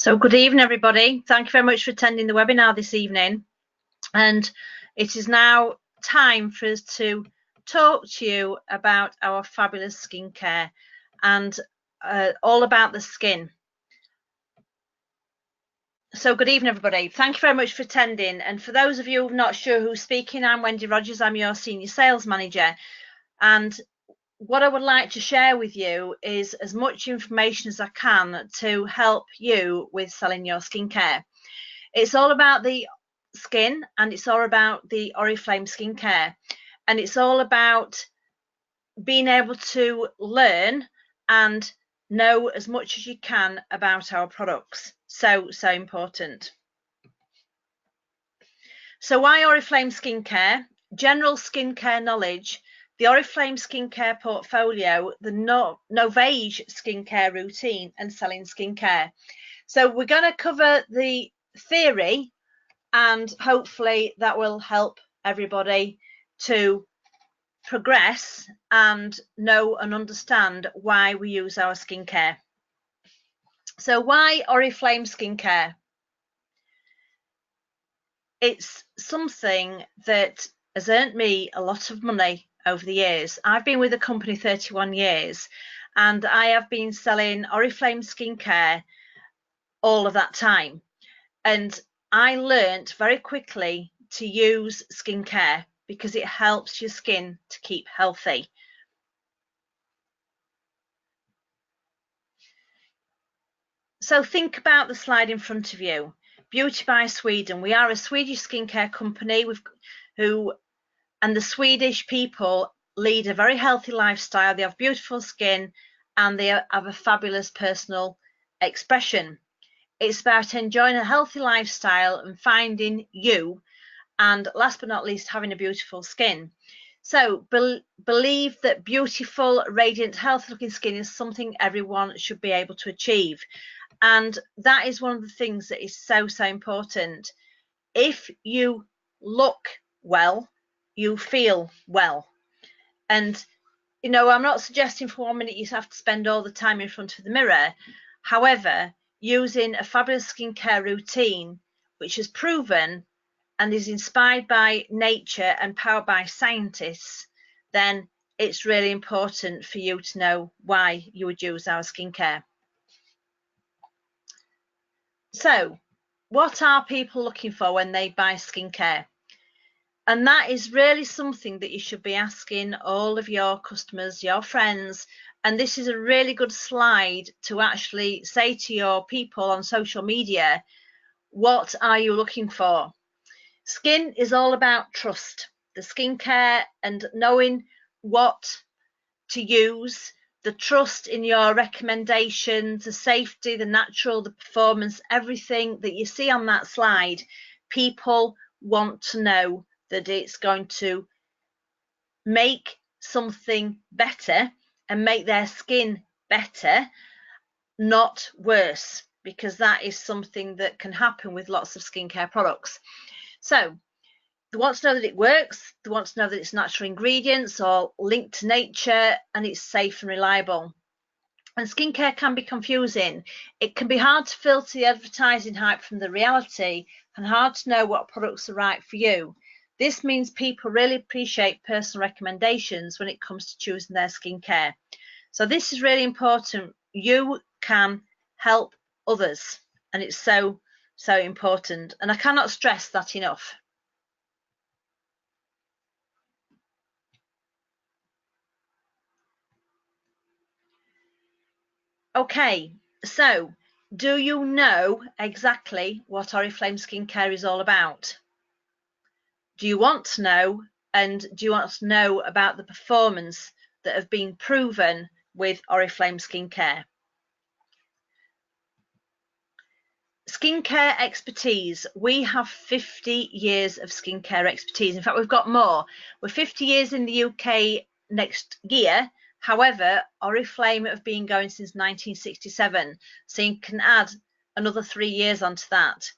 So good evening, everybody. Thank you very much for attending the webinar this evening. And it is now time for us to talk to you about our fabulous skincare and all about the skin. So good evening, everybody. Thank you very much for attending. And for those of you who are not sure who's speaking, I'm Wendy Rogers. I'm your Senior Sales Manager. And what I would like to share with you is as much information as I can to help you with selling your skincare. It's all about the skin and it's all about the Oriflame skincare, and it's all about being able to learn and know as much as you can about our products. So important. So why Oriflame skincare? General skincare knowledge, the Oriflame skincare portfolio, the Novage skincare routine, and selling skincare. So we're going to cover the theory, and hopefully that will help everybody to progress and know and understand why we use our skincare. So why Oriflame skincare? It's something that has earned me a lot of money over the years. I've been with the company 31 years and I have been selling Oriflame skincare all of that time. And I learnt very quickly to use skincare because it helps your skin to keep healthy. So think about the slide in front of you. Beauty by Sweden. We are a Swedish skincare company and the Swedish people lead a very healthy lifestyle. They have beautiful skin and they have a fabulous personal expression. It's about enjoying a healthy lifestyle and finding you, and last but not least, having a beautiful skin. So believe that beautiful, radiant, healthy looking skin is something everyone should be able to achieve. And that is one of the things that is so important. If you look well, you feel well. And you know, I'm not suggesting for 1 minute you have to spend all the time in front of the mirror. However, using a fabulous skincare routine, which is proven and is inspired by nature and powered by scientists, then it's really important for you to know why you would use our skincare. So, what are people looking for when they buy skincare? And that is really something that you should be asking all of your customers, your friends. And this is a really good slide to actually say to your people on social media, what are you looking for? Skin is all about trust. The skincare and knowing what to use, the trust in your recommendations, the safety, the natural, the performance, everything that you see on that slide. People want to know that it's going to make something better and make their skin better, not worse, because that is something that can happen with lots of skincare products. So they want to know that it works, they want to know that it's natural ingredients or linked to nature and it's safe and reliable. And skincare can be confusing. It can be hard to filter the advertising hype from the reality and hard to know what products are right for you. This means people really appreciate personal recommendations when it comes to choosing their skincare. So this is really important. You can help others, and it's so important. And I cannot stress that enough. Okay, so do you know exactly what Oriflame skincare is all about? Do you want to know, and do you want to know about the performance that have been proven with Oriflame skincare? Skincare expertise. We have 50 years of skincare expertise. In fact, we've got more. We're 50 years in the UK next year. However, Oriflame have been going since 1967, so you can add another 3 years onto that.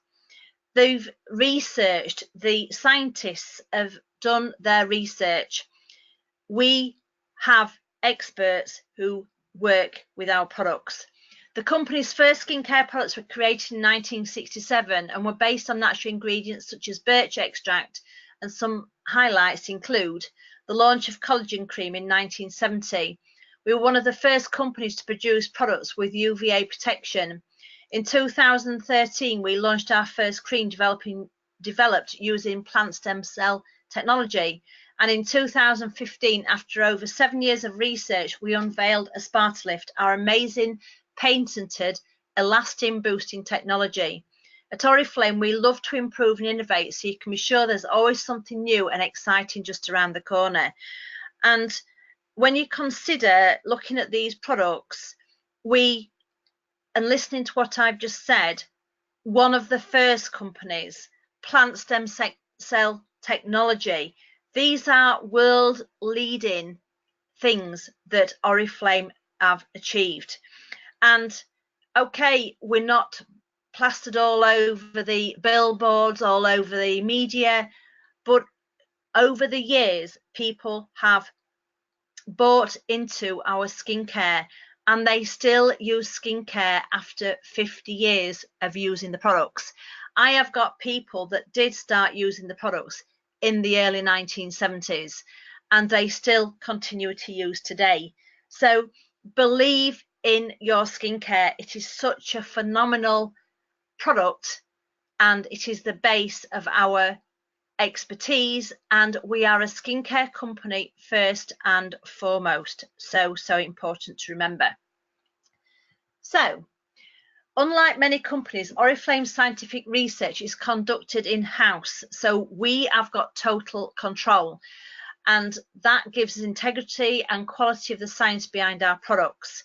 They've researched, the scientists have done their research. We have experts who work with our products. The company's first skincare products were created in 1967 and were based on natural ingredients such as birch extract, and some highlights include the launch of collagen cream in 1970. We were one of the first companies to produce products with UVA protection. In 2013, we launched our first cream developed using plant stem cell technology. And in 2015, after over 7 years of research, we unveiled a Spartalift, our amazing patented elastin boosting technology. At Oriflame, we love to improve and innovate, so you can be sure there's always something new and exciting just around the corner. And when you consider looking at these products, and listening to what I've just said, one of the first companies, plant stem cell technology, these are world leading things that Oriflame have achieved. And okay, we're not plastered all over the billboards, all over the media, but over the years, people have bought into our skincare and they still use skincare after 50 years of using the products. I have got people that did start using the products in the early 1970s and they still continue to use today. So believe in your skincare. It is such a phenomenal product and it is the base of our expertise, and we are a skincare company first and foremost. So important to remember. So unlike many companies, Oriflame's scientific research is conducted in-house, so we have got total control, and that gives us integrity and quality of the science behind our products.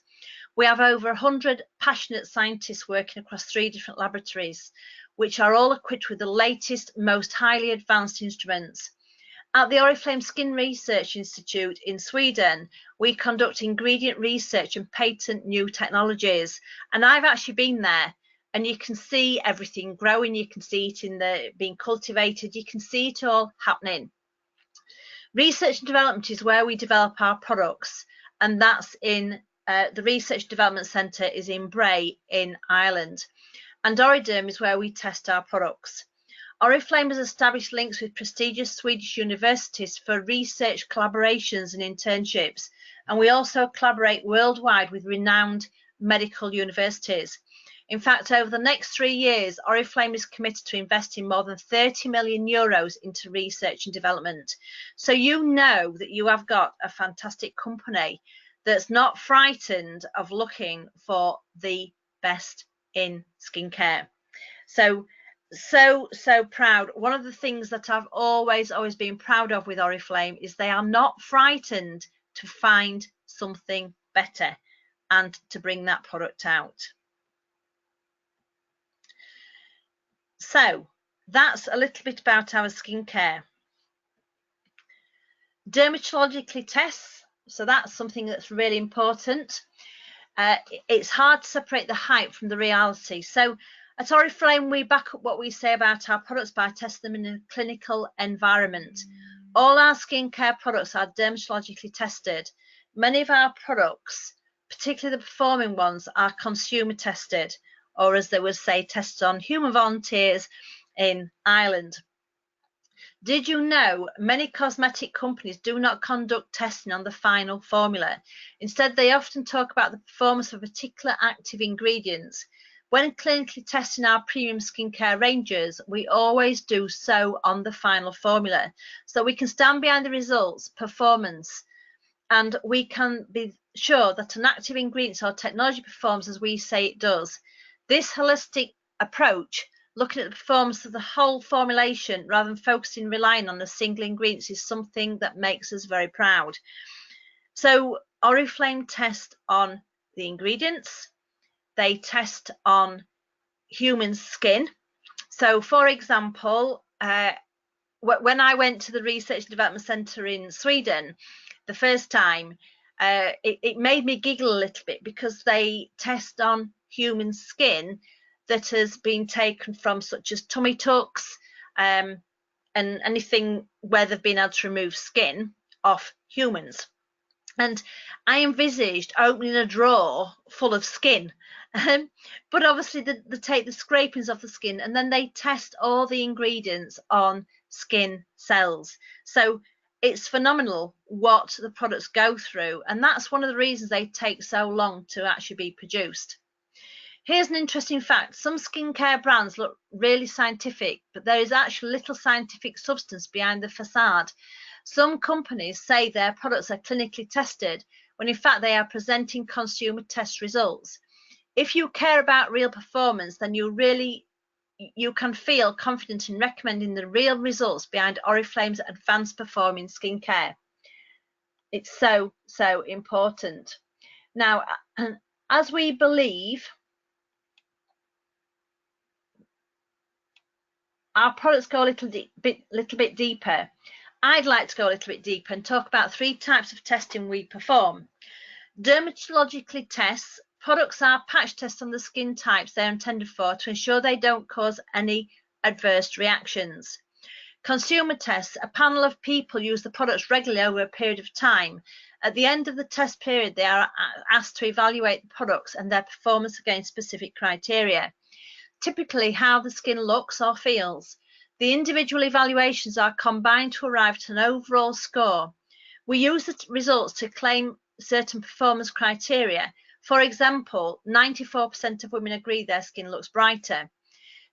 We have over 100 passionate scientists working across 3 different laboratories, which are all equipped with the latest, most highly advanced instruments. At the Oriflame Skin Research Institute in Sweden, we conduct ingredient research and patent new technologies. And I've actually been there, and you can see everything growing, you can see it being cultivated, you can see it all happening. Research and development is where we develop our products, and that's in the Research Development Centre is in Bray in Ireland. And Oriderm is where we test our products. Oriflame has established links with prestigious Swedish universities for research collaborations and internships, and we also collaborate worldwide with renowned medical universities. In fact, over the next 3 years, Oriflame is committed to investing more than 30 million euros into research and development. So you know that you have got a fantastic company that's not frightened of looking for the best in skincare. So proud. One of the things that I've always been proud of with Oriflame is they are not frightened to find something better and to bring that product out. So that's a little bit about our skincare. Dermatologically tests, so that's something that's really important. It's hard to separate the hype from the reality. So at Oriflame, we back up what we say about our products by testing them in a clinical environment. All our skincare products are dermatologically tested. Many of our products, particularly the performing ones, are consumer tested, or as they would say, tested on human volunteers in Ireland. Did you know many cosmetic companies do not conduct testing on the final formula? Instead, they often talk about the performance of particular active ingredients. When clinically testing our premium skincare ranges, we always do so on the final formula, so we can stand behind the results, performance, and we can be sure that an active ingredient or technology performs as we say it does. This holistic approach, looking at the performance of the whole formulation rather than focusing relying on a single ingredient, is something that makes us very proud. So Oriflame test on the ingredients, they test on human skin. So for example, when I went to the Research and Development Centre in Sweden the first time, it made me giggle a little bit because they test on human skin that has been taken from, such as tummy tucks and anything where they've been able to remove skin off humans. And I envisaged opening a drawer full of skin. But obviously they take the scrapings off the skin and then they test all the ingredients on skin cells. So it's phenomenal what the products go through, and that's one of the reasons they take so long to actually be produced. Here's an interesting fact. Some skincare brands look really scientific, but there is actually little scientific substance behind the facade. Some companies say their products are clinically tested, when in fact they are presenting consumer test results. If you care about real performance, then you can feel confident in recommending the real results behind Oriflame's advanced performing skincare. It's so important. Now, as we believe our products go a little bit deeper, I'd like to go a little bit deeper and talk about 3 types of testing we perform. Dermatologically tests. Products are patch tests on the skin types they're intended for to ensure they don't cause any adverse reactions. Consumer tests. A panel of people use the products regularly over a period of time. At the end of the test period, they are asked to evaluate the products and their performance against specific criteria. Typically, how the skin looks or feels. The individual evaluations are combined to arrive at an overall score. We use the results to claim certain performance criteria. For example, 94% of women agree their skin looks brighter.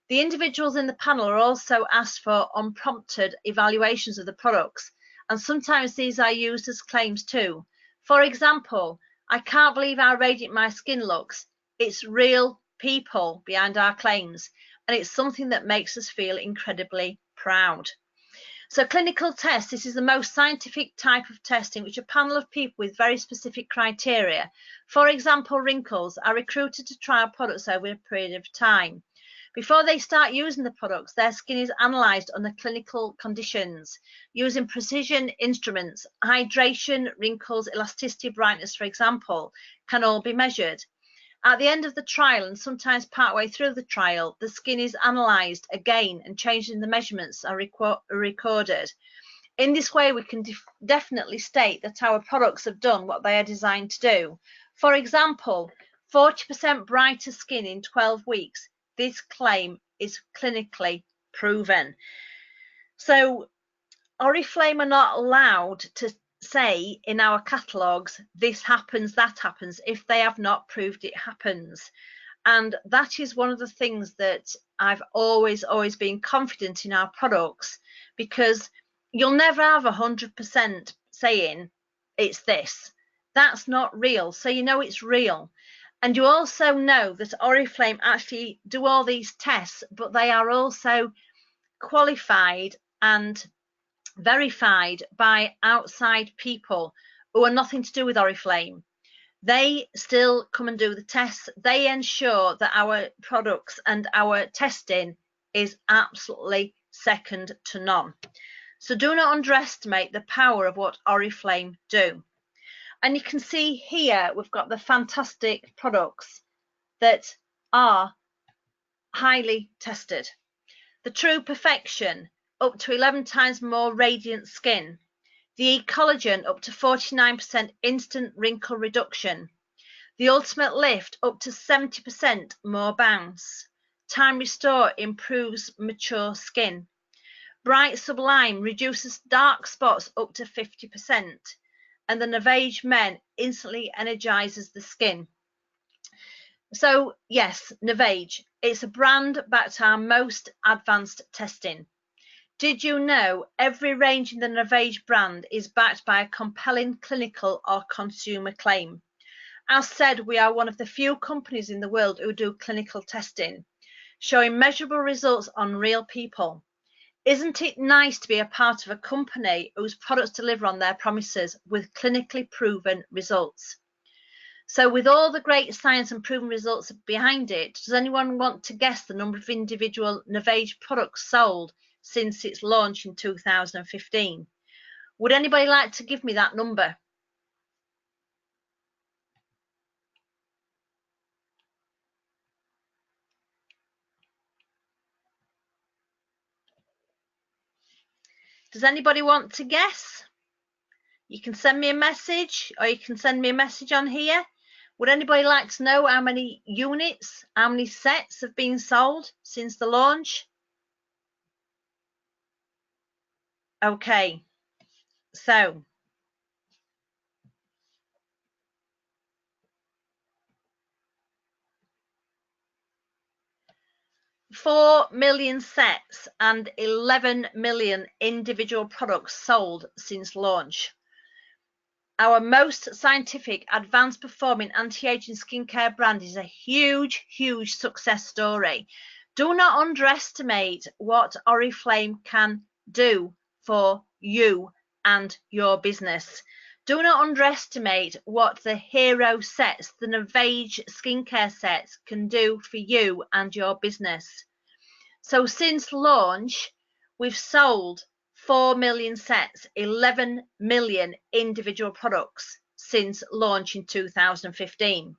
The individuals in the panel are also asked for unprompted evaluations of the products, and sometimes these are used as claims too. For example, I can't believe how radiant my skin looks. It's real people behind our claims, and it's something that makes us feel incredibly proud. So clinical tests, this is the most scientific type of testing, which a panel of people with very specific criteria, for example wrinkles, are recruited to try our products over a period of time. Before they start using the products, their skin is analysed under clinical conditions using precision instruments. Hydration, wrinkles, elasticity, brightness, for example, can all be measured. At the end of the trial, and sometimes partway through the trial, the skin is analysed again and changes in the measurements are recorded. In this way, we can definitely state that our products have done what they are designed to do. For example, 40% brighter skin in 12 weeks. This claim is clinically proven. So Oriflame are not allowed to say in our catalogues, this happens, that happens, if they have not proved it happens. And that is one of the things that I've always been confident in our products, because you'll never have 100% saying it's this. That's not real. So you know it's real. And you also know that Oriflame actually do all these tests, but they are also qualified and verified by outside people who are nothing to do with Oriflame. They still come and do the tests. They ensure that our products and our testing is absolutely second to none. So do not underestimate the power of what Oriflame do. And you can see here we've got the fantastic products that are highly tested. The True Perfection, up to 11 times more radiant skin. The E-Collagen, up to 49% instant wrinkle reduction. The Ultimate Lift, up to 70% more bounce. Time Restore improves mature skin. Bright Sublime reduces dark spots up to 50%. And the Navage Men instantly energizes the skin. So yes, Navage, it's a brand backed to our most advanced testing. Did you know every range in the Navage brand is backed by a compelling clinical or consumer claim? As said, we are one of the few companies in the world who do clinical testing, showing measurable results on real people. Isn't it nice to be a part of a company whose products deliver on their promises with clinically proven results? So with all the great science and proven results behind it, does anyone want to guess the number of individual Navage products sold since its launch in 2015? Would anybody like to give me that number? Does anybody want to guess? You can send me a message, or you can send me a message on here. Would anybody like to know how many units, how many sets have been sold since the launch? Okay, so $4 million sets and 11 million individual products sold since launch. Our most scientific, advanced performing anti-aging skincare brand is a huge, huge success story. Do not underestimate what Oriflame can do for you and your business. Do not underestimate what the hero sets, the Navage skincare sets, can do for you and your business. So since launch, we've sold 4 million sets, 11 million individual products since launch in 2015.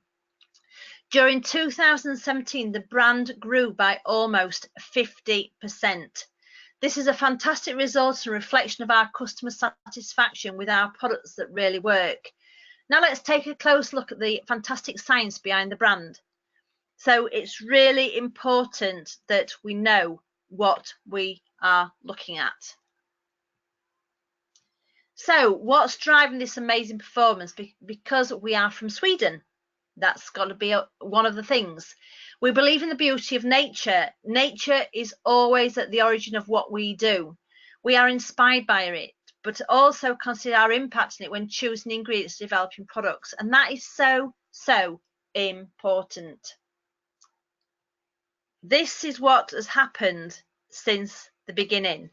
During 2017, the brand grew by almost 50%. This is a fantastic result and reflection of our customer satisfaction with our products that really work. Now let's take a close look at the fantastic science behind the brand. So it's really important that we know what we are looking at. So what's driving this amazing performance? Because we are from Sweden. That's got to be one of the things. We believe in the beauty of nature. Nature is always at the origin of what we do. We are inspired by it, but also consider our impact in it when choosing ingredients, developing products. And that is so, so important. This is what has happened since the beginning.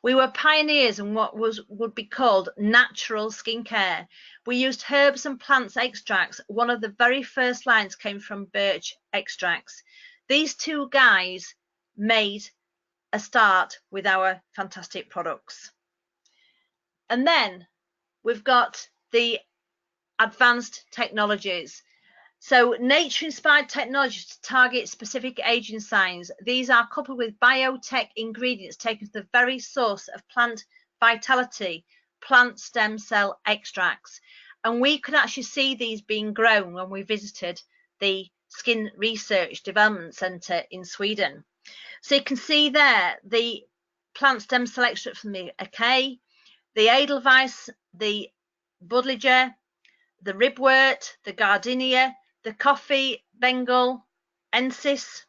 We were pioneers in what would be called natural skincare. We used herbs and plants extracts. One of the very first lines came from birch extracts. These two guys made a start with our fantastic products. And then we've got the advanced technologies. So nature-inspired technologies to target specific aging signs. These are coupled with biotech ingredients taken from the very source of plant vitality, plant stem cell extracts. And we could actually see these being grown when we visited the Skin Research Development Centre in Sweden. So you can see there the plant stem cell extract from the acai, the edelweiss, the budliger, the ribwort, the gardenia, the coffee, Bengal, ensis,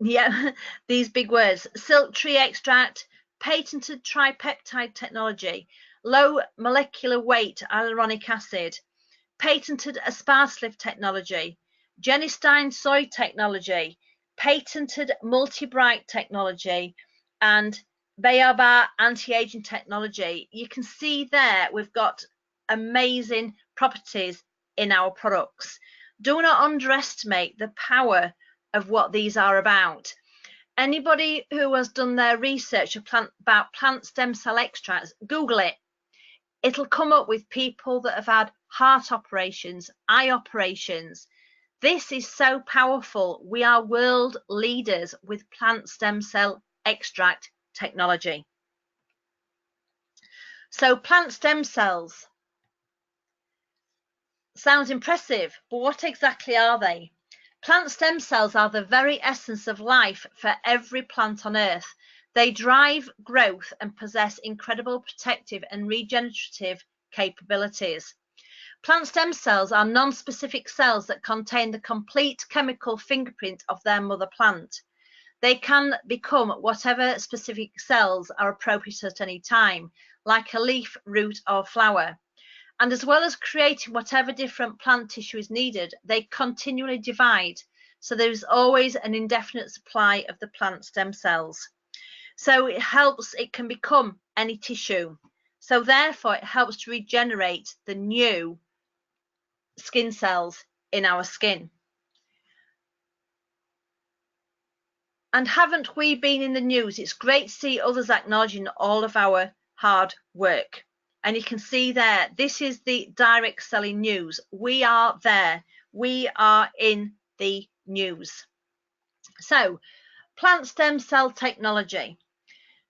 yeah, these big words, silk tree extract, patented tripeptide technology, low molecular weight hyaluronic acid, patented aspartame technology, genistein soy technology, patented multi-bright technology, and Baobab anti-aging technology. You can see there we've got amazing properties in our products. Do not underestimate the power of what these are about. Anybody who has done their research about plant stem cell extracts, Google it. It'll come up with people that have had heart operations, eye operations. This is so powerful. We are world leaders with plant stem cell extract technology. So plant stem cells sounds impressive, but what exactly are they? Plant stem cells are the very essence of life for every plant on earth. They drive growth and possess incredible protective and regenerative capabilities. Plant stem cells are non-specific cells that contain the complete chemical fingerprint of their mother plant. They can become whatever specific cells are appropriate at any time, like a leaf, root, or flower. And as well as creating whatever different plant tissue is needed, they continually divide. So there's always an indefinite supply of the plant stem cells. So it can become any tissue. So therefore, it helps to regenerate the new skin cells in our skin. And haven't we been in the news? It's great to see others acknowledging all of our hard work. And you can see there, this is the direct selling news. We are there. We are in the news. So, plant stem cell technology.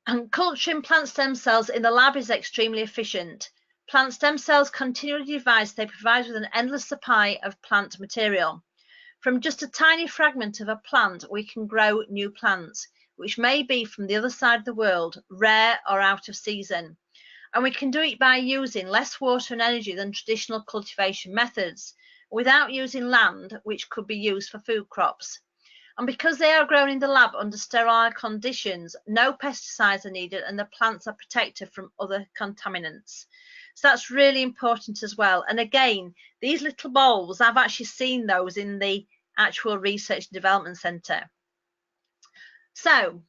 And culturing plant stem cells in the lab is extremely efficient. Plant stem cells continually divide, so they provide with an endless supply of plant material. From just a tiny fragment of a plant, we can grow new plants, which may be from the other side of the world, rare or out of season. And we can do it by using less water and energy than traditional cultivation methods, without using land which could be used for food crops. And because they are grown in the lab under sterile conditions, no pesticides are needed and the plants are protected from other contaminants. So that's really important as well. And again, these little bowls, I've actually seen those in the actual research and development centre. So,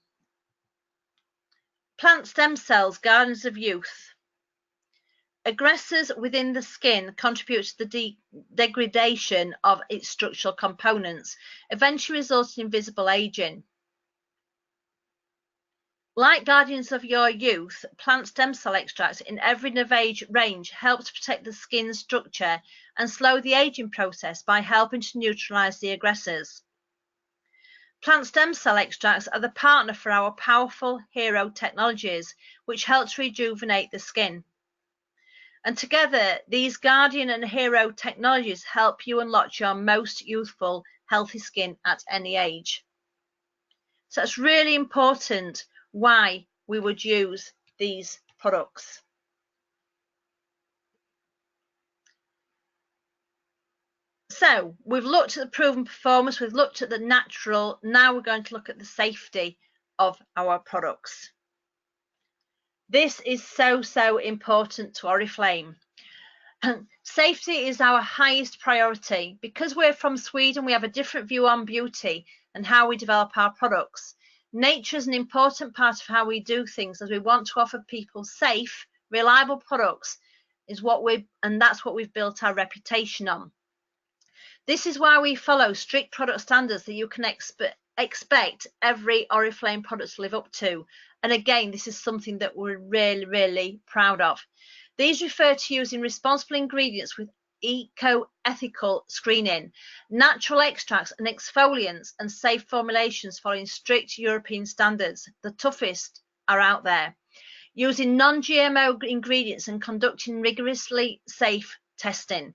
plant stem cells, gardens of youth. Aggressors within the skin contribute to the degradation of its structural components, eventually resulting in visible aging. Like guardians of your youth, plant stem cell extracts in every range help to protect the skin's structure and slow the aging process by helping to neutralize the aggressors. Plant stem cell extracts are the partner for our powerful hero technologies, which help to rejuvenate the skin. And together, these guardian and hero technologies help you unlock your most youthful, healthy skin at any age. So it's really important why we would use these products. So we've looked at the proven performance, we've looked at the natural, now we're going to look at the safety of our products. This is so important to Oriflame. Safety is our highest priority. Because we're from Sweden, we have a different view on beauty and how we develop our products. Nature is an important part of how we do things, as we want to offer people safe, reliable products, and that's what we've built our reputation on. This is why we follow strict product standards that you can expect every Oriflame product to live up to. And again, this is something that we're really proud of. These refer to using responsible ingredients with eco-ethical screening, natural extracts and exfoliants, and safe formulations following strict European standards. The toughest are out there. using non-GMO ingredients and conducting rigorously safe testing.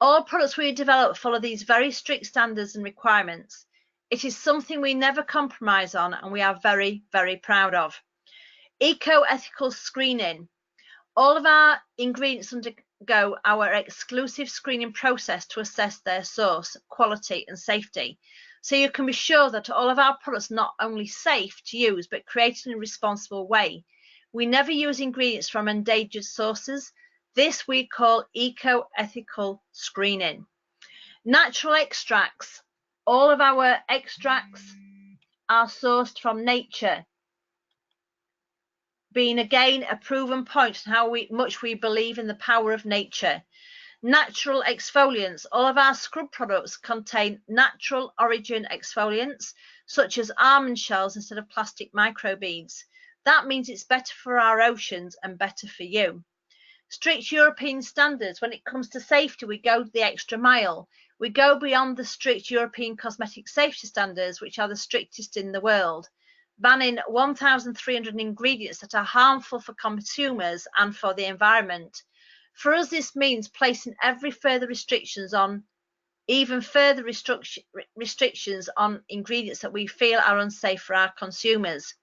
All products we develop follow these very strict standards and requirements. It is something we never compromise on and we are very, very proud of. Eco-ethical screening. All of our ingredients undergo our exclusive screening process to assess their source, quality and safety. So you can be sure that all of our products are not only safe to use, but created in a responsible way. We never use ingredients from endangered sources. This we call eco-ethical screening. Natural extracts. All of our extracts are sourced from nature, being again a proven point on how much we believe in the power of nature. Natural exfoliants. All of our scrub products contain natural origin exfoliants, such as almond shells instead of plastic microbeads. That means it's better for our oceans and better for you. Strict European standards. When it comes to safety, we go the extra mile. We go beyond the strict European cosmetic safety standards, which are the strictest in the world, banning 1,300 ingredients that are harmful for consumers and for the environment. For us, this means placing every further restrictions on, even further restrictions on ingredients that we feel are unsafe for our consumers.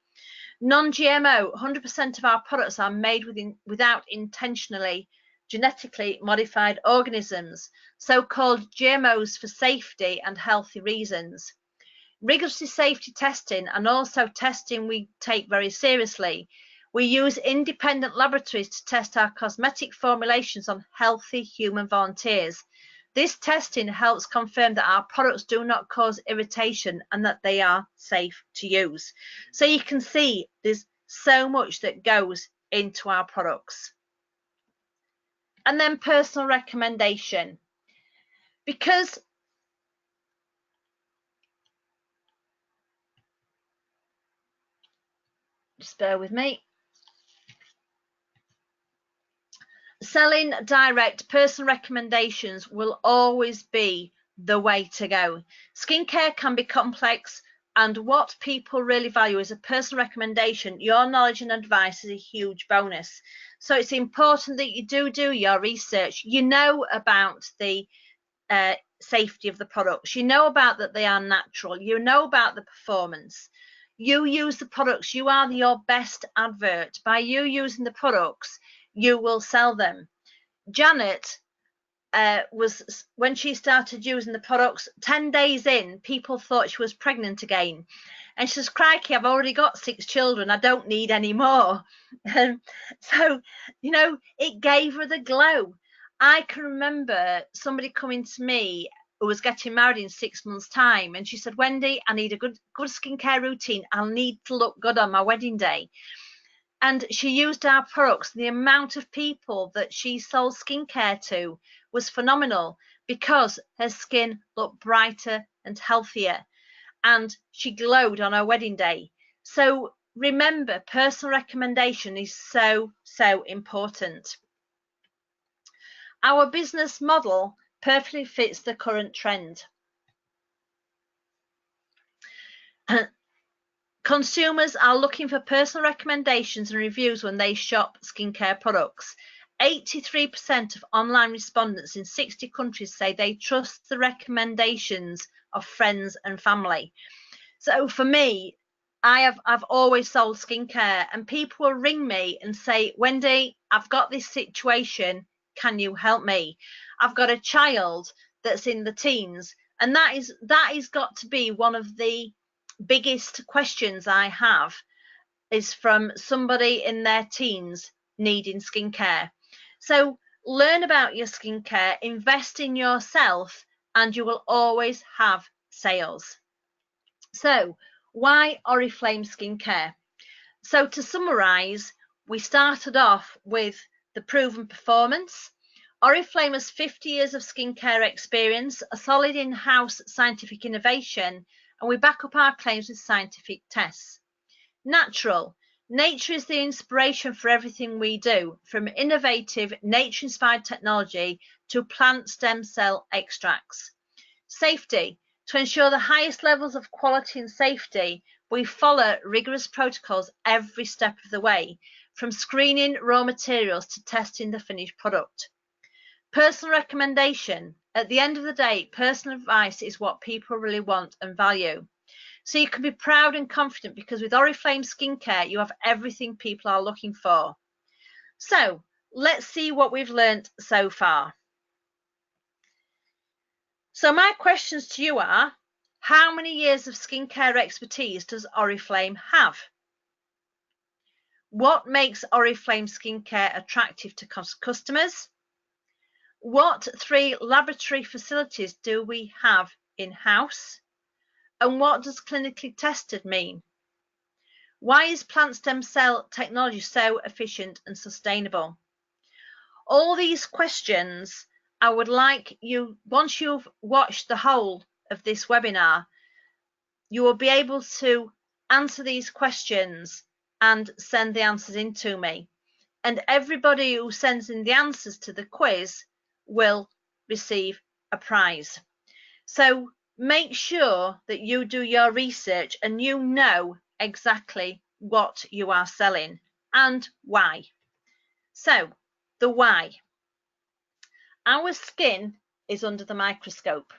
Non-GMO, 100% of our products are made without intentionally genetically modified organisms, so-called GMOs for safety and healthy reasons. Rigorous safety testing, and also testing we take very seriously. We use independent laboratories to test our cosmetic formulations on healthy human volunteers. This testing helps confirm that our products do not cause irritation and that they are safe to use. So you can see there's so much that goes into our products. And then personal recommendation. Because just bear with me. Selling direct, personal recommendations will always be the way to go. Skincare can be complex, and what people really value is a personal recommendation. Your knowledge and advice is a huge bonus. So it's important that you do your research. You know about the safety of the products. You know about that they are natural. You know about the performance. You use the products. You are your best advert. By you using the products, you will sell them. Janet was, when she started using the products, 10 days in, people thought she was pregnant again. And she says, crikey, I've already got 6 children. I don't need any more. So, you know, it gave her the glow. I can remember somebody coming to me who was getting married in 6 months' time. And she said, Wendy, I need a good skincare routine. I'll need to look good on my wedding day. And she used our products. The amount of people that she sold skincare to was phenomenal because her skin looked brighter and healthier, and she glowed on her wedding day. So remember, personal recommendation is so, so important. Our business model perfectly fits the current trend. Consumers are looking for personal recommendations and reviews when they shop skincare products. 83% of online respondents in 60 countries say they trust the recommendations of friends and family. So for me, I've always sold skincare, and people will ring me and say, Wendy, I've got this situation. Can you help me? I've got a child that's in the teens, and that is got to be one of the biggest questions I have, is from somebody in their teens needing skincare. So learn about your skincare, invest in yourself, and you will always have sales. So why Oriflame skincare? So to summarize, we started off with the proven performance. Oriflame has 50 years of skincare experience, a solid in-house scientific innovation, and we back up our claims with scientific tests. Natural. Nature is the inspiration for everything we do, from innovative nature-inspired technology to plant stem cell extracts. Safety. To ensure the highest levels of quality and safety, We follow rigorous protocols every step of the way, from screening raw materials to testing the finished product. Personal recommendation. At the end of the day, personal advice is what people really want and value. So you can be proud and confident because with Oriflame Skincare, you have everything people are looking for. So let's see what we've learned so far. So my questions to you are, how many years of skincare expertise does Oriflame have? What makes Oriflame Skincare attractive to customers? What 3 laboratory facilities do we have in-house? And what does clinically tested mean? Why is plant stem cell technology so efficient and sustainable? All these questions, I would like you, once you've watched the whole of this webinar, you will be able to answer these questions and send the answers in to me. And everybody who sends in the answers to the quiz will receive a prize. So make sure that you do your research and you know exactly what you are selling and why. So the why. Our skin is under the microscope.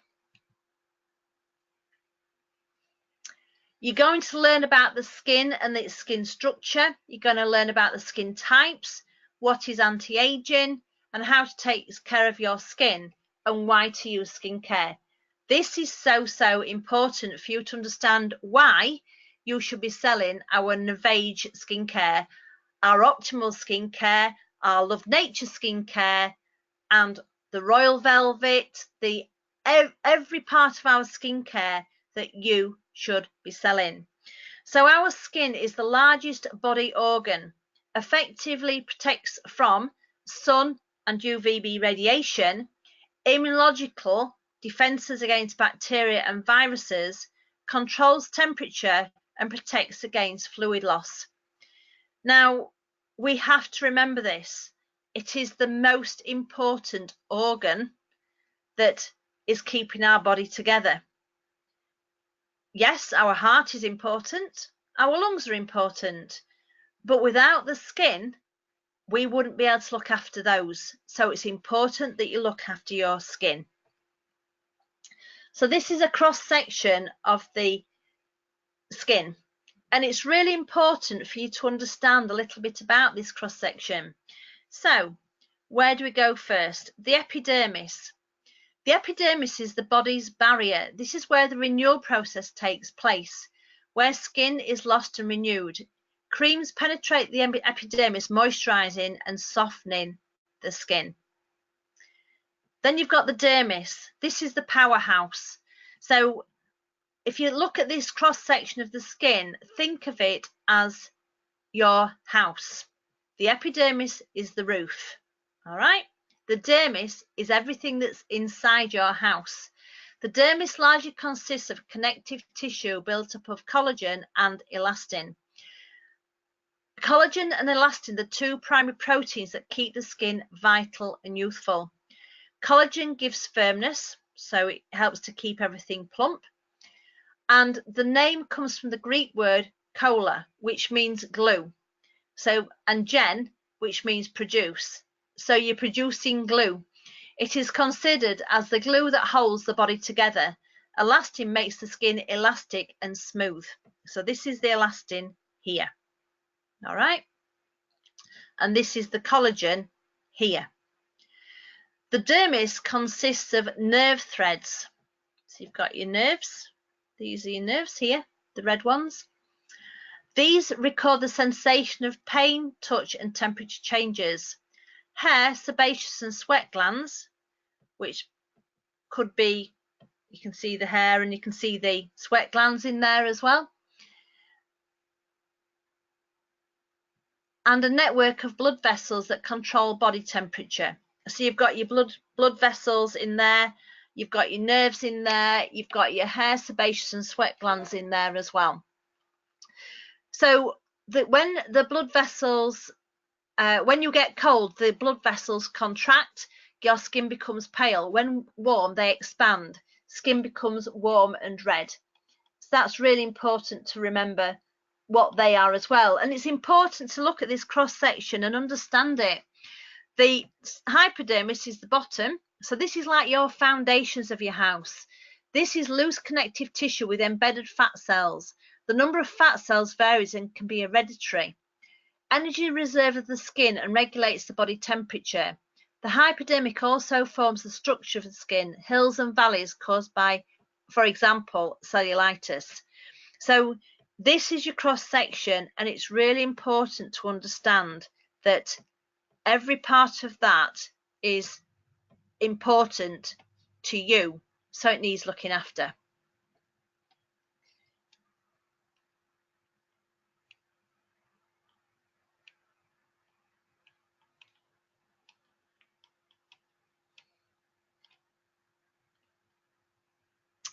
You're going to learn about the skin and its skin structure. You're going to learn about the skin types, what is anti-aging, and how to take care of your skin and why to use skincare. This is so important for you to understand why you should be selling our Navage skincare, our Optimal skincare, our Love Nature skincare, and the Royal Velvet, every part of our skincare that you should be selling. So our skin is the largest body organ, effectively protects from sun and UVB radiation, immunological defenses against bacteria and viruses, controls temperature and protects against fluid loss. Now, we have to remember this. It is the most important organ that is keeping our body together. Yes, our heart is important, our lungs are important, but without the skin, we wouldn't be able to look after those. So it's important that you look after your skin. So this is a cross section of the skin, and it's really important for you to understand a little bit about this cross section. So where do we go first? The epidermis. The epidermis is the body's barrier. This is where the renewal process takes place, where skin is lost and renewed. Creams penetrate the epidermis, moisturizing and softening the skin. Then you've got the dermis. This is the powerhouse. So if you look at this cross section of the skin, think of it as your house. The epidermis is the roof. All right. The dermis is everything that's inside your house. The dermis largely consists of connective tissue built up of collagen and elastin. Collagen and elastin are the 2 primary proteins that keep the skin vital and youthful. Collagen gives firmness, so it helps to keep everything plump. And the name comes from the Greek word cola, which means glue. So, and gen, which means produce. So you're producing glue. It is considered as the glue that holds the body together. Elastin makes the skin elastic and smooth. So this is the elastin here. All right. And this is the collagen here. The dermis consists of nerve threads. So you've got your nerves. These are your nerves here, the red ones. These record the sensation of pain, touch, and temperature changes. Hair, sebaceous, and sweat glands, which could be, you can see the hair and you can see the sweat glands in there as well. And a network of blood vessels that control body temperature. So you've got your blood vessels in there, you've got your nerves in there, you've got your hair, sebaceous, and sweat glands in there as well. So when the blood vessels, when you get cold, the blood vessels contract, your skin becomes pale. When warm, they expand. Skin becomes warm and red. that's really important to remember what they are as well. And it's important to look at this cross section and understand it. The hypodermis is the bottom, so this is like your foundations of your house. This is loose connective tissue with embedded fat cells. The number of fat cells varies and can be hereditary. Energy reserve of the skin and regulates the body temperature. The hypodermic also forms the structure of the skin, hills and valleys caused by, for example, cellulitis. So this is your cross section, and it's really important to understand that every part of that is important to you, so it needs looking after.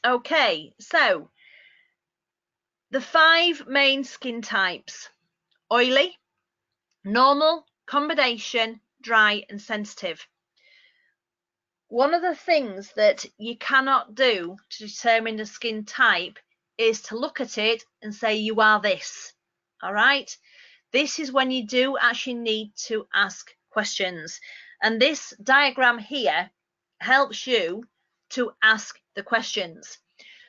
Okay, so the 5 main skin types: oily, normal, combination, dry, and sensitive. One of the things that you cannot do to determine the skin type is to look at it and say you are this. All right, this is when you do actually need to ask questions, and this diagram here helps you to ask the questions.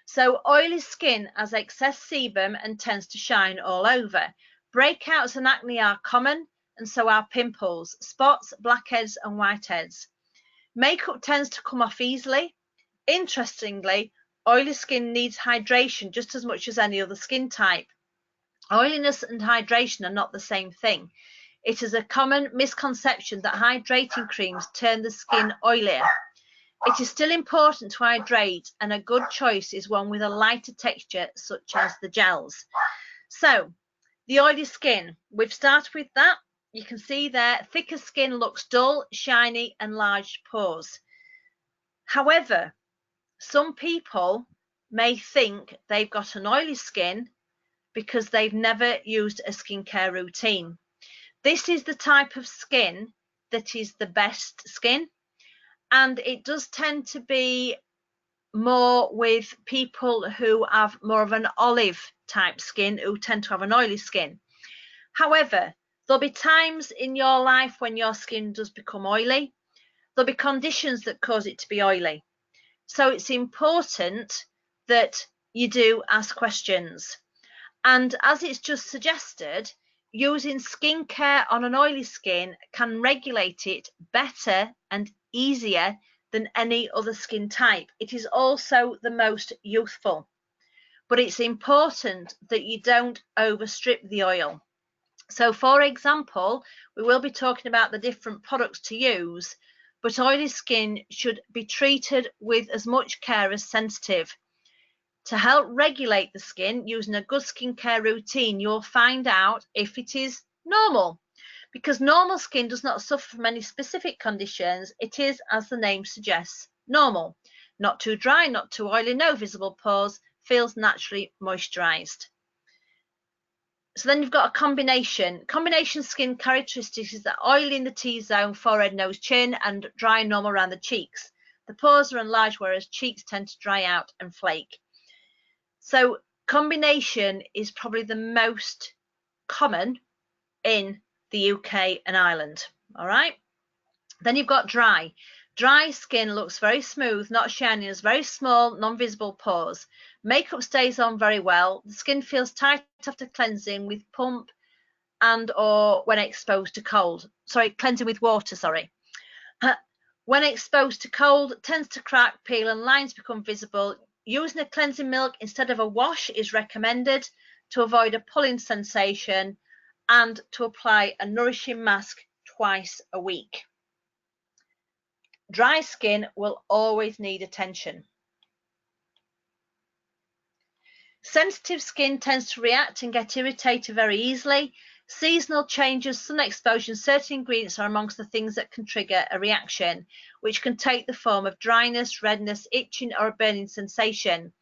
So oily skin has excess sebum and tends to shine all over. Breakouts and acne are common, and so are pimples, spots, blackheads, and whiteheads. Makeup tends to come off easily. Interestingly, oily skin needs hydration just as much as any other skin type. Oiliness and hydration are not the same thing. It is a common misconception that hydrating creams turn the skin oilier. It is still important to hydrate, and a good choice is one with a lighter texture, such as the gels. So, the oily skin, we've started with that. You can see there, thicker skin looks dull, shiny, and large pores. However, some people may think they've got an oily skin because they've never used a skincare routine. This is the type of skin that is the best skin, and it does tend to be more with people who have more of an olive type skin, who tend to have an oily skin. However, there'll be times in your life when your skin does become oily. There'll be conditions that cause it to be oily. So it's important that you do ask questions. And as it's just suggested, using skincare on an oily skin can regulate it better and easier than any other skin type. It is also the most youthful, but it's important that you don't overstrip the oil. So for example, we will be talking about the different products to use, but oily skin should be treated with as much care as sensitive. To help regulate the skin using a good skincare routine, you'll find out if it is normal. Because normal skin does not suffer from any specific conditions, it is, as the name suggests, normal. Not too dry, not too oily, no visible pores, feels naturally moisturized. So then you've got a combination. Combination skin characteristics is that oily in the T-zone, forehead, nose, chin, and dry and normal around the cheeks. The pores are enlarged, whereas cheeks tend to dry out and flake. So combination is probably the most common in the UK and Ireland. All right. Then you've got dry. Dry skin looks very smooth, not shiny, has very small, non-visible pores. Makeup stays on very well. The skin feels tight after cleansing with pump and or when exposed to cold. Sorry, cleansing with water, sorry. When exposed to cold, it tends to crack, peel, and lines become visible. Using a cleansing milk instead of a wash is recommended to avoid a pulling sensation and to apply a nourishing mask twice a week. Dry skin will always need attention. Sensitive skin tends to react and get irritated very easily. Seasonal changes, sun exposure, and certain ingredients are amongst the things that can trigger a reaction, which can take the form of dryness, redness, itching, or a burning sensation.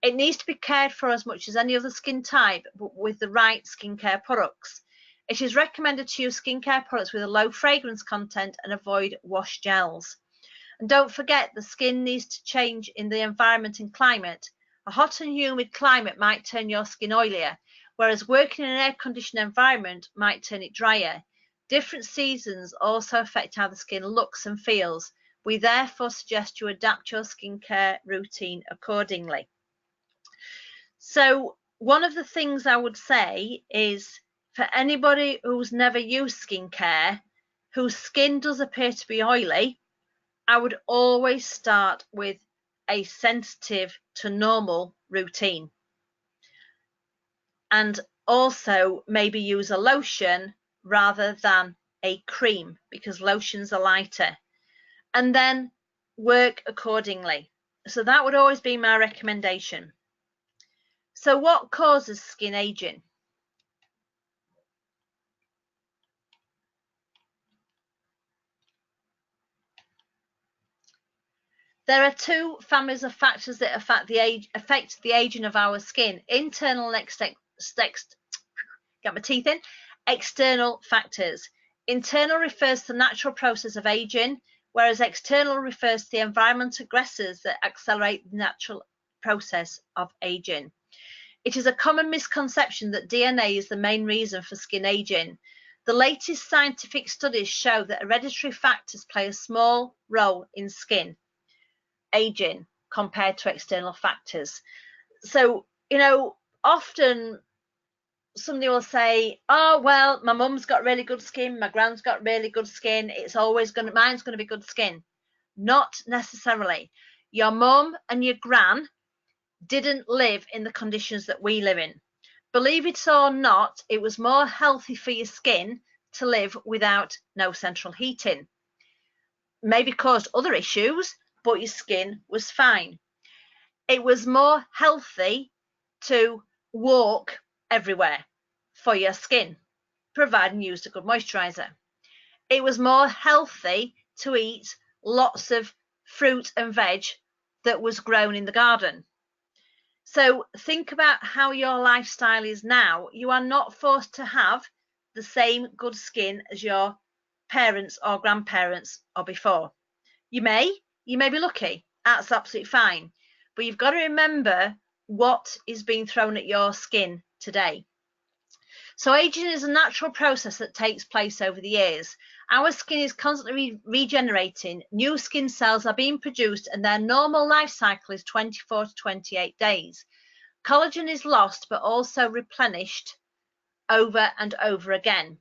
It needs to be cared for as much as any other skin type, but with the right skincare products. It is recommended to use skincare products with a low fragrance content and avoid wash gels. And don't forget, the skin needs to change in the environment and climate. A hot and humid climate might turn your skin oilier, whereas working in an air-conditioned environment might turn it drier. Different seasons also affect how the skin looks and feels. We therefore suggest you adapt your skincare routine accordingly. So one of the things I would say is, for anybody who's never used skincare, whose skin does appear to be oily, I would always start with a sensitive to normal routine. And also maybe use a lotion rather than a cream, because lotions are lighter. And then work accordingly. So that would always be my recommendation. So what causes skin aging? There are two families of factors that affect the aging of our skin: internal and external factors. Internal refers to the natural process of aging, whereas external refers to the environmental aggressors that accelerate the natural process of aging. It is a common misconception that DNA is the main reason for skin aging. The latest scientific studies show that hereditary factors play a small role in skin aging compared to external factors. So, often somebody will say, oh, well, my mum's got really good skin, my gran's got really good skin, mine's going to be good skin. Not necessarily. Your mum and your gran didn't live in the conditions that we live in. Believe it or not, it was more healthy for your skin to live without no central heating. Maybe caused other issues, but your skin was fine. It was more healthy to walk everywhere for your skin, providing you used a good moisturizer. It was more healthy to eat lots of fruit and veg that was grown in the garden. So think about how your lifestyle is now. You are not forced to have the same good skin as your parents or grandparents or before. You may be lucky. That's absolutely fine. But you've got to remember what is being thrown at your skin today. So aging is a natural process that takes place over the years. Our skin is constantly regenerating. New skin cells are being produced, and their normal life cycle is 24 to 28 days. Collagen is lost but also replenished over and over again.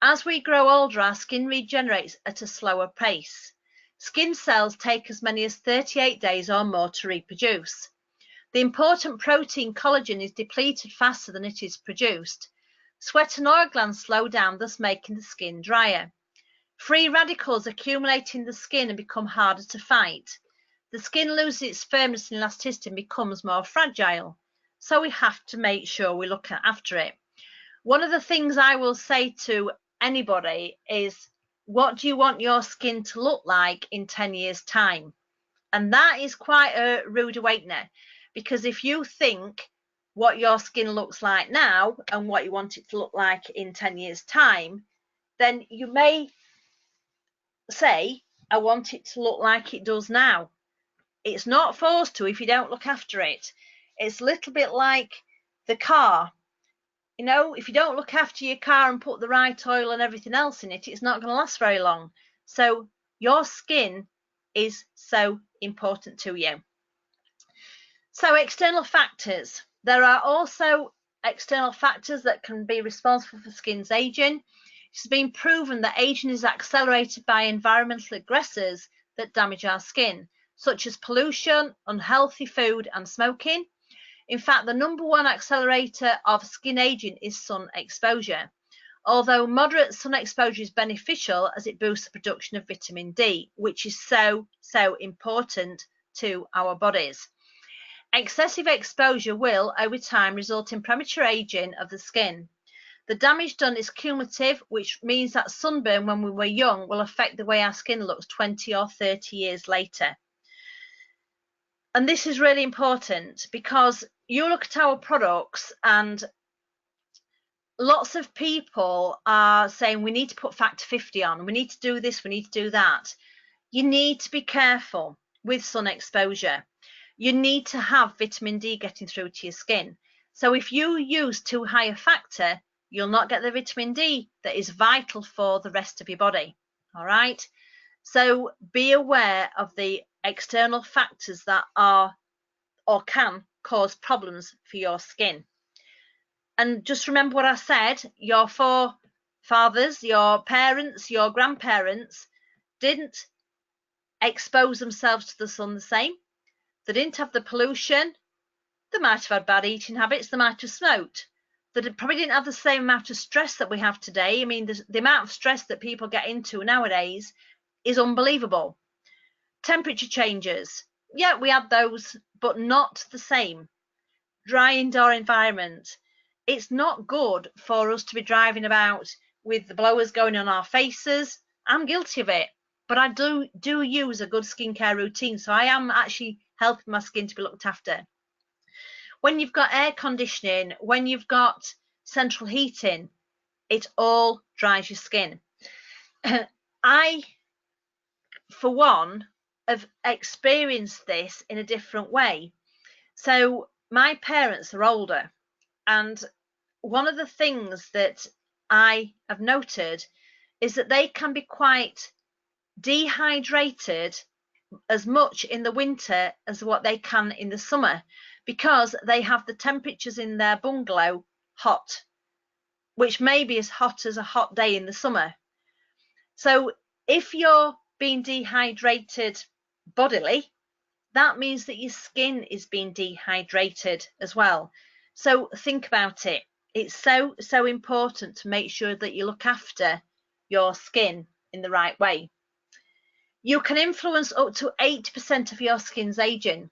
As we grow older, our skin regenerates at a slower pace. Skin cells take as many as 38 days or more to reproduce. The important protein collagen is depleted faster than it is produced. Sweat and oil glands slow down, thus making the skin drier. Free radicals accumulate in the skin and become harder to fight. The skin loses its firmness and elasticity and becomes more fragile. So we have to make sure we look after it. One of the things I will say to anybody is, what do you want your skin to look like in 10 years' time? And that is quite a rude awakener, because if you think what your skin looks like now and what you want it to look like in 10 years' time, then you may say, I want it to look like it does now. It's not forced to if you don't look after it. It's a little bit like the car. If you don't look after your car and put the right oil and everything else in it, it's not going to last very long. So your skin is so important to you. So external factors. There are also external factors that can be responsible for skin's aging. It's been proven that aging is accelerated by environmental aggressors that damage our skin, such as pollution, unhealthy food, and smoking. In fact, the #1 accelerator of skin aging is sun exposure. Although moderate sun exposure is beneficial as it boosts the production of vitamin D, which is so important to our bodies. Excessive exposure will, over time, result in premature aging of the skin. The damage done is cumulative, which means that sunburn when we were young will affect the way our skin looks 20 or 30 years later. And this is really important, because you look at our products and lots of people are saying we need to put factor 50 on, we need to do this, we need to do that. You need to be careful with sun exposure. you need to have vitamin D getting through to your skin. So if you use too high a factor, you'll not get the vitamin D that is vital for the rest of your body. All right. So be aware of the external factors that are or can cause problems for your skin. And just remember what I said, your forefathers, your parents, your grandparents didn't expose themselves to the sun the same. They didn't have the pollution. They might have had bad eating habits. They might have smoked. They probably didn't have the same amount of stress that we have today. I mean, the amount of stress that people get into nowadays is unbelievable. Temperature changes. Yeah, we had those, but not the same. Dry indoor environment. It's not good for us to be driving about with the blowers going on our faces. I'm guilty of it, but I do use a good skincare routine, so I am actually helping my skin to be looked after. When you've got air conditioning, when you've got central heating, it all dries your skin. I, for one, have experienced this in a different way. So my parents are older, and one of the things that I have noted is that they can be quite dehydrated as much in the winter as what they can in the summer, because they have the temperatures in their bungalow hot, which may be as hot as a hot day in the summer. So if you're being dehydrated bodily, that means that your skin is being dehydrated as well. So think about it. It's so important to make sure that you look after your skin in the right way. You can influence up to 80% of your skin's aging.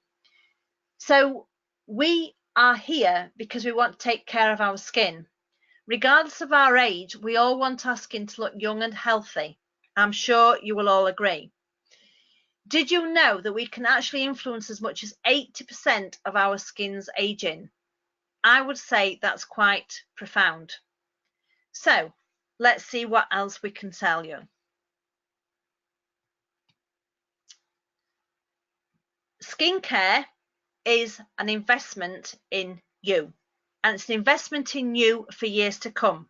So we are here because we want to take care of our skin. Regardless of our age, we all want our skin to look young and healthy. I'm sure you will all agree. Did you know that we can actually influence as much as 80% of our skin's aging? I would say that's quite profound. So let's see what else we can tell you. Skincare is an investment in you, and it's an investment in you for years to come.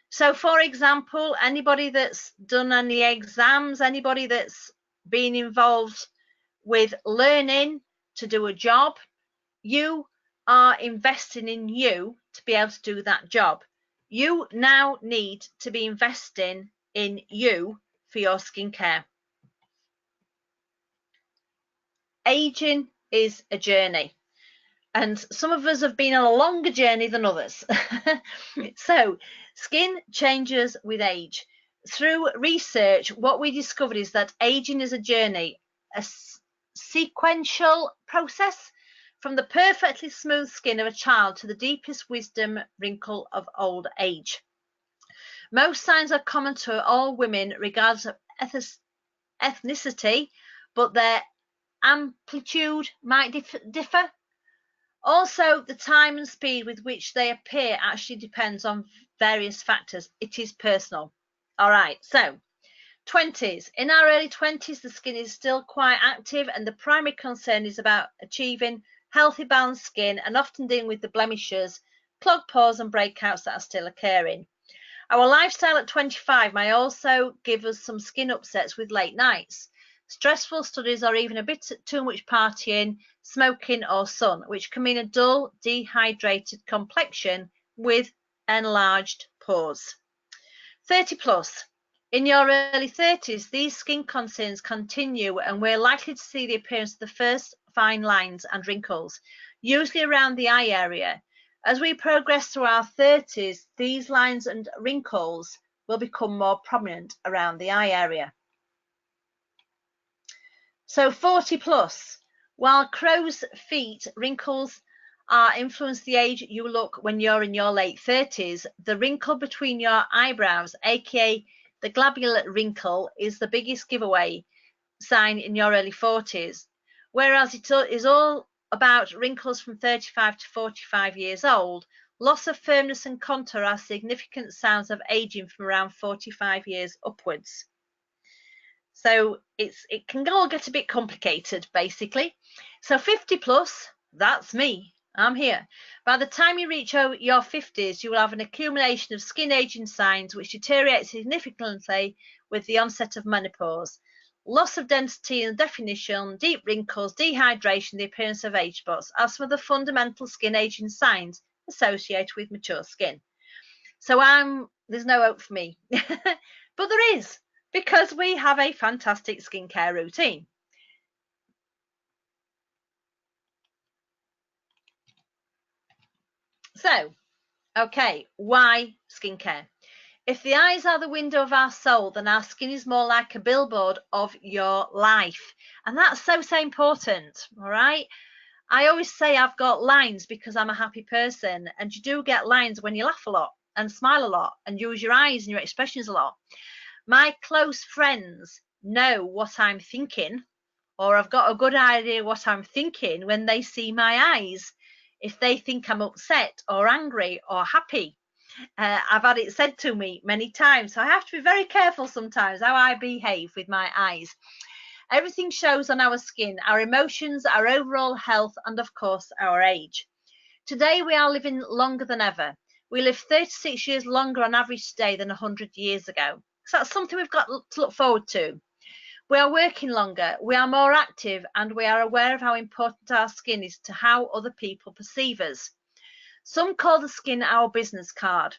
So for example, anybody that's done any exams, anybody that's been involved with learning to do a job, you are investing in you to be able to do that job. You now need to be investing in you for your skincare. Aging is a journey, and some of us have been on a longer journey than others. So skin changes with age. Through research, what we discovered is that aging is a journey, a sequential process from the perfectly smooth skin of a child to the deepest wisdom wrinkle of old age. Most signs are common to all women regardless of ethnicity, but their amplitude might differ. Also, the time and speed with which they appear actually depends on various factors. It is personal. All right, so 20s. In our early 20s, the skin is still quite active, and the primary concern is about achieving healthy, balanced skin and often dealing with the blemishes, clogged pores, and breakouts that are still occurring. Our lifestyle at 25 may also give us some skin upsets with late nights, stressful studies, or even a bit too much partying, smoking, or sun, which can mean a dull, dehydrated complexion with enlarged pores. 30 plus. In your early 30s, these skin concerns continue, and we're likely to see the appearance of the first fine lines and wrinkles, usually around the eye area. As we progress through our 30s, these lines and wrinkles will become more prominent around the eye area. So 40 plus. While crow's feet wrinkles influence the age you look when you're in your late 30s, the wrinkle between your eyebrows, aka the glabellar wrinkle, is the biggest giveaway sign in your early 40s, whereas it is all about wrinkles from 35 to 45 years old. Loss of firmness and contour are significant signs of aging from around 45 years upwards. So it can all get a bit complicated, basically. So 50 plus, that's me. I'm here. By the time you reach your 50s, you will have an accumulation of skin aging signs which deteriorate significantly with the onset of menopause. Loss of density and definition, deep wrinkles, dehydration, the appearance of age spots are some of the fundamental skin aging signs associated with mature skin. So there's no hope for me. But there is, because we have a fantastic skincare routine. So, okay, why skincare? If the eyes are the window of our soul, then our skin is more like a billboard of your life. And that's so important, all right? I always say I've got lines because I'm a happy person, and you do get lines when you laugh a lot and smile a lot and use your eyes and your expressions a lot. My close friends know what I'm thinking, or I've got a good idea what I'm thinking when they see my eyes. If they think I'm upset or angry or happy, I've had it said to me many times. So I have to be very careful sometimes how I behave with my eyes. Everything shows on our skin, our emotions, our overall health, and of course, our age. Today, we are living longer than ever. We live 36 years longer on average today than 100 years ago. So that's something we've got to look forward to. We are working longer, we are more active, and we are aware of how important our skin is to how other people perceive us. Some call the skin our business card.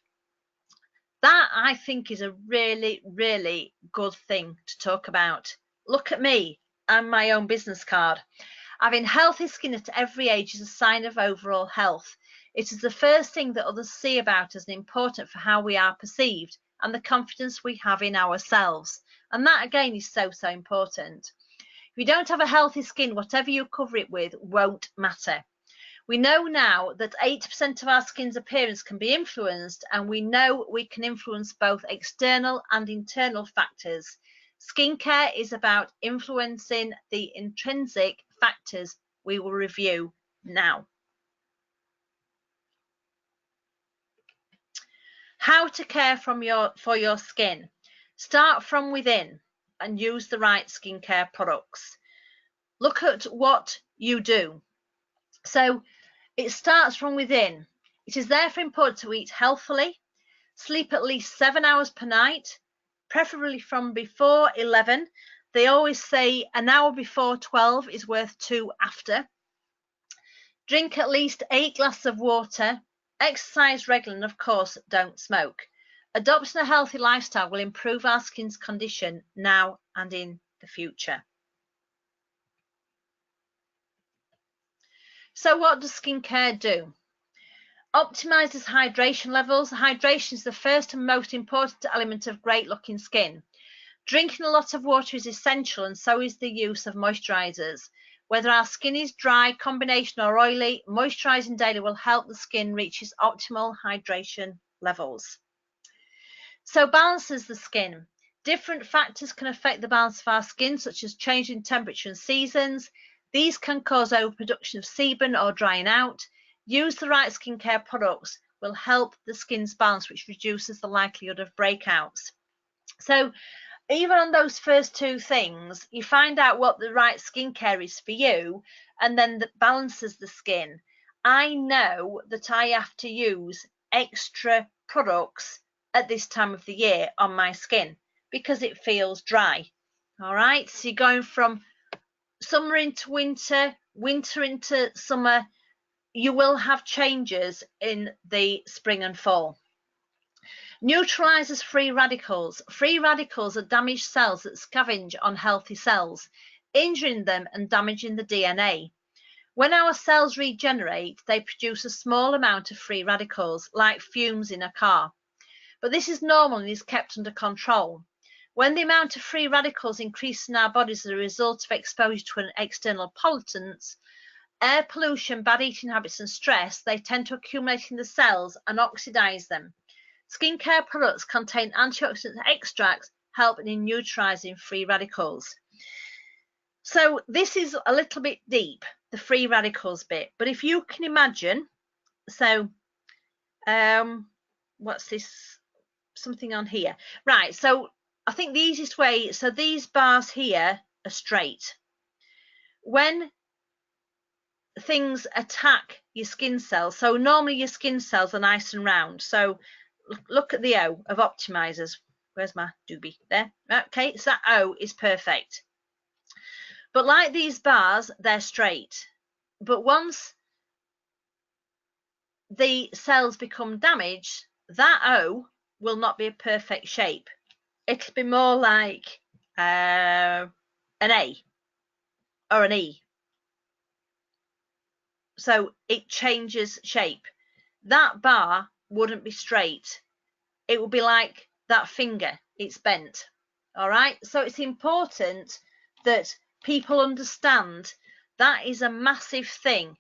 That, I think, is a really, really good thing to talk about. Look at me and my own business card. Having healthy skin at every age is a sign of overall health. It is the first thing that others see about us and important for how we are perceived and the confidence we have in ourselves. And that, again, is so, so important. If you don't have a healthy skin, whatever you cover it with won't matter. We know now that 80% of our skin's appearance can be influenced, and we know we can influence both external and internal factors. Skincare is about influencing the intrinsic factors we will review now. How to care for your skin. Start from within and use the right skincare products. Look at what you do. So it starts from within. It is therefore important to eat healthily, sleep at least 7 hours per night, preferably from before 11. They always say an hour before 12 is worth 2 after. Drink at least 8 glasses of water, exercise regularly, and of course, don't smoke. Adopting a healthy lifestyle will improve our skin's condition now and in the future. So what does skincare do? Optimizes hydration levels. Hydration is the first and most important element of great looking skin. Drinking a lot of water is essential, and so is the use of moisturizers. Whether our skin is dry, combination, or oily, moisturizing daily will help the skin reach its optimal hydration levels. So balances the skin. Different factors can affect the balance of our skin, such as changing temperature and seasons. These can cause overproduction of sebum or drying out. Use the right skincare products will help the skin's balance, which reduces the likelihood of breakouts. So even on those first two things, you find out what the right skincare is for you, and then that balances the skin. I know that I have to use extra products at this time of the year on my skin because it feels dry. All right, so you're going from summer into winter, winter into summer. You will have changes in the spring and fall. Neutralizes free radicals. Free radicals are damaged cells that scavenge on healthy cells, injuring them and damaging the DNA. When our cells regenerate, they produce a small amount of free radicals, like fumes in a car. But this is normal and is kept under control. When the amount of free radicals increases in our bodies as a result of exposure to an external pollutants, air pollution, bad eating habits, and stress, they tend to accumulate in the cells and oxidize them. Skincare products contain antioxidant extracts, helping in neutralizing free radicals. So this is a little bit deep, the free radicals bit, but if you can imagine, so what's this? Something on here. Right, so I think the easiest way, so these bars here are straight. When things attack your skin cells, so normally your skin cells are nice and round. So look at the O of optimizers. Where's my doobie? There. Okay, so that O is perfect. But like these bars, they're straight. But once the cells become damaged, that O will not be a perfect shape. It'll be more like an A or an E. So it changes shape. That bar wouldn't be straight. It would be like that finger, it's bent. All right, so it's important that people understand that is a massive thing.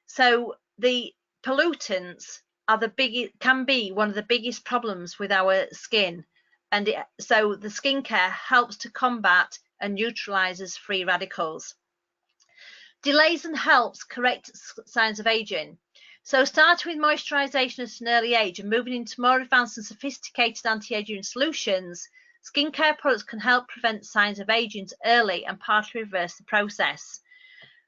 So the pollutants are can be one of the biggest problems with our skin, and so the skincare helps to combat and neutralizes free radicals. Delays and helps correct signs of aging. So starting with moisturization at an early age and moving into more advanced and sophisticated anti-aging solutions, skincare products can help prevent signs of aging early and partly reverse the process.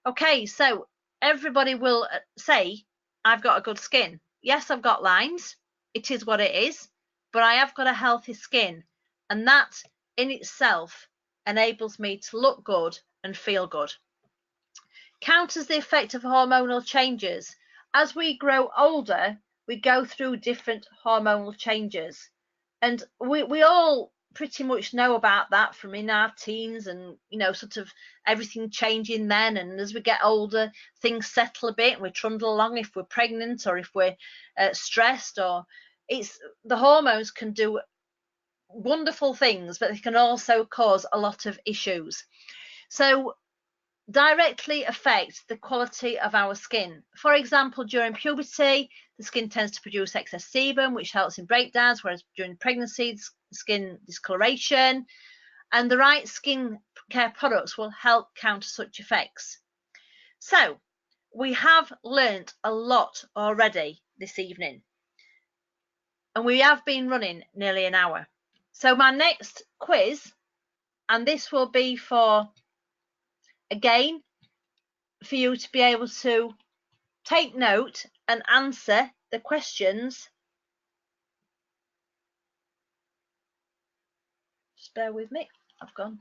Okay, so everybody will say, I've got a good skin. Yes, I've got lines. It is what it is, but I have got a healthy skin. And that in itself enables me to look good and feel good. Counters the effect of hormonal changes. As we grow older, we go through different hormonal changes. And we all pretty much know about that from in our teens, and sort of everything changing then. And as we get older, things settle a bit and we trundle along if we're pregnant or if we're stressed, or the hormones can do wonderful things, but they can also cause a lot of issues. So directly affect the quality of our skin. For example, during puberty, the skin tends to produce excess sebum, which helps in breakdowns, whereas during pregnancy, skin discoloration, and the right skin care products will help counter such effects. So we have learnt a lot already this evening, and we have been running nearly an hour. So my next quiz, and this will be for, again, for you to be able to take note and answer the questions. Just bear with me, I've gone.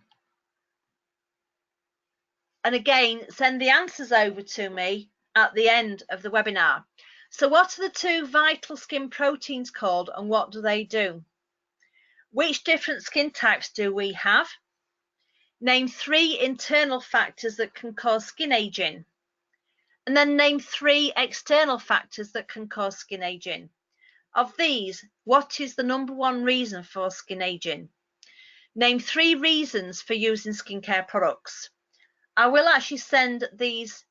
And again, send the answers over to me at the end of the webinar. So what are the two vital skin proteins called, and what do they do? Which different skin types do we have? Name 3 internal factors that can cause skin aging. And then name 3 external factors that can cause skin aging. Of these, what is the #1 reason for skin aging? Name 3 reasons for using skincare products. I will actually send these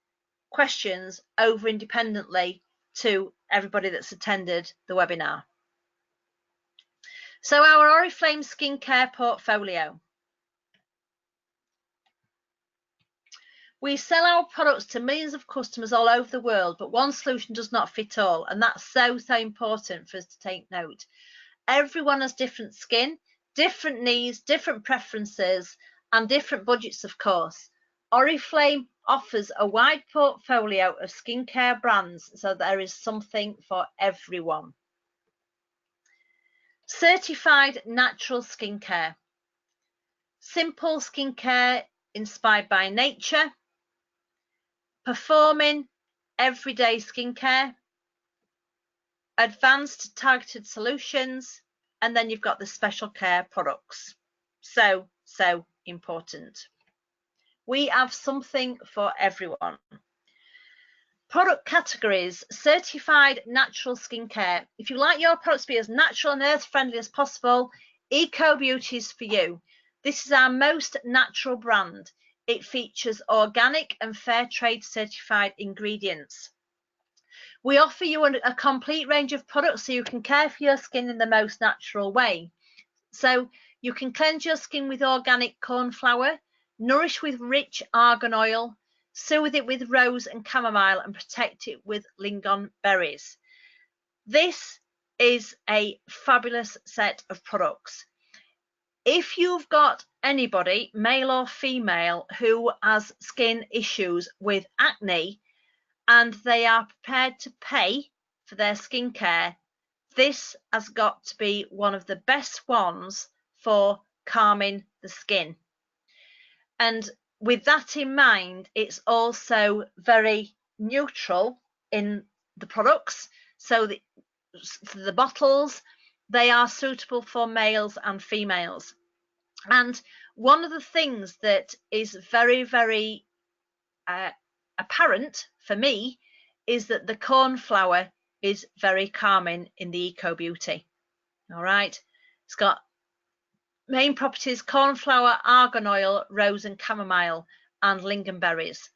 questions over independently to everybody that's attended the webinar. So our Oriflame skincare portfolio. We sell our products to millions of customers all over the world, but one solution does not fit all, and that's so important for us to take note. Everyone has different skin, different needs, different preferences, and different budgets, of course. Oriflame offers a wide portfolio of skincare brands, so there is something for everyone. Certified natural skincare. Simple skincare inspired by nature. Performing everyday skincare. Advanced targeted solutions. And then you've got the special care products. So important. We have something for everyone. Product categories. Certified natural skincare. If you like your products to be as natural and earth friendly as possible, Eco Beauty is for you. This is our most natural brand. It features organic and fair trade certified ingredients. We offer you a complete range of products so you can care for your skin in the most natural way. So you can cleanse your skin with organic corn flour, nourish with rich argan oil, soothe it with rose and chamomile, and protect it with lingon berries. This is a fabulous set of products. If you've got anybody, male or female, who has skin issues with acne and they are prepared to pay for their skincare, this has got to be one of the best ones for calming the skin. And with that in mind, it's also very neutral in the products. So the bottles, they are suitable for males and females. And one of the things that is very, very apparent for me is that the corn flour is very calming in the Eco Beauty. All right, it's got main properties: corn flour, argan oil, rose and chamomile, and lingonberries.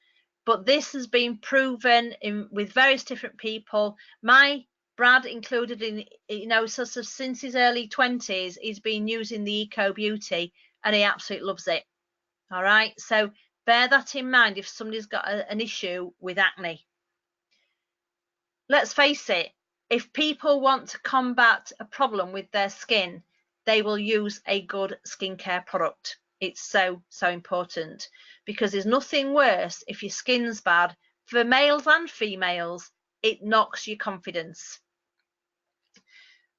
But this has been proven with various different people. My Brad included in, sort of since his early 20s, he's been using the Eco Beauty and he absolutely loves it. All right, so bear that in mind if somebody's got an issue with acne. Let's face it, if people want to combat a problem with their skin, they will use a good skincare product. It's so, so important, because there's nothing worse if your skin's bad. For males and females, it knocks your confidence.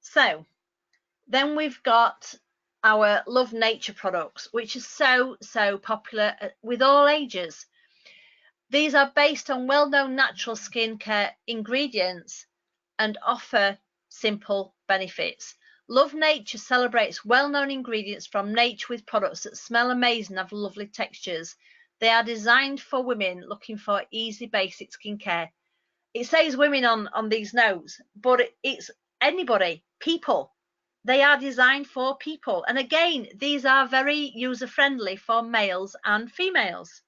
So then we've got our Love Nature products, which are so, so popular with all ages. These are based on well-known natural skincare ingredients and offer simple benefits. Love Nature celebrates well-known ingredients from nature with products that smell amazing and have lovely textures. They are designed for women looking for easy, basic skincare. It says women on these notes, but it's anybody, people. They are designed for people. And again, these are very user-friendly for males and females.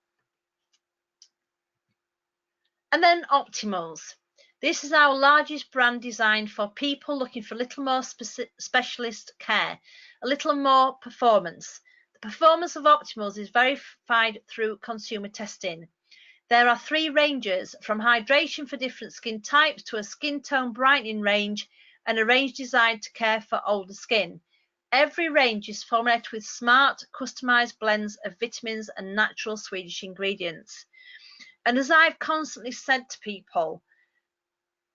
And then Optimals. This is our largest brand designed for people looking for a little more specialist care, a little more performance. The performance of Optimals is verified through consumer testing. There are 3 ranges, from hydration for different skin types to a skin tone brightening range, and a range designed to care for older skin. Every range is formulated with smart, customized blends of vitamins and natural Swedish ingredients. And as I've constantly said to people,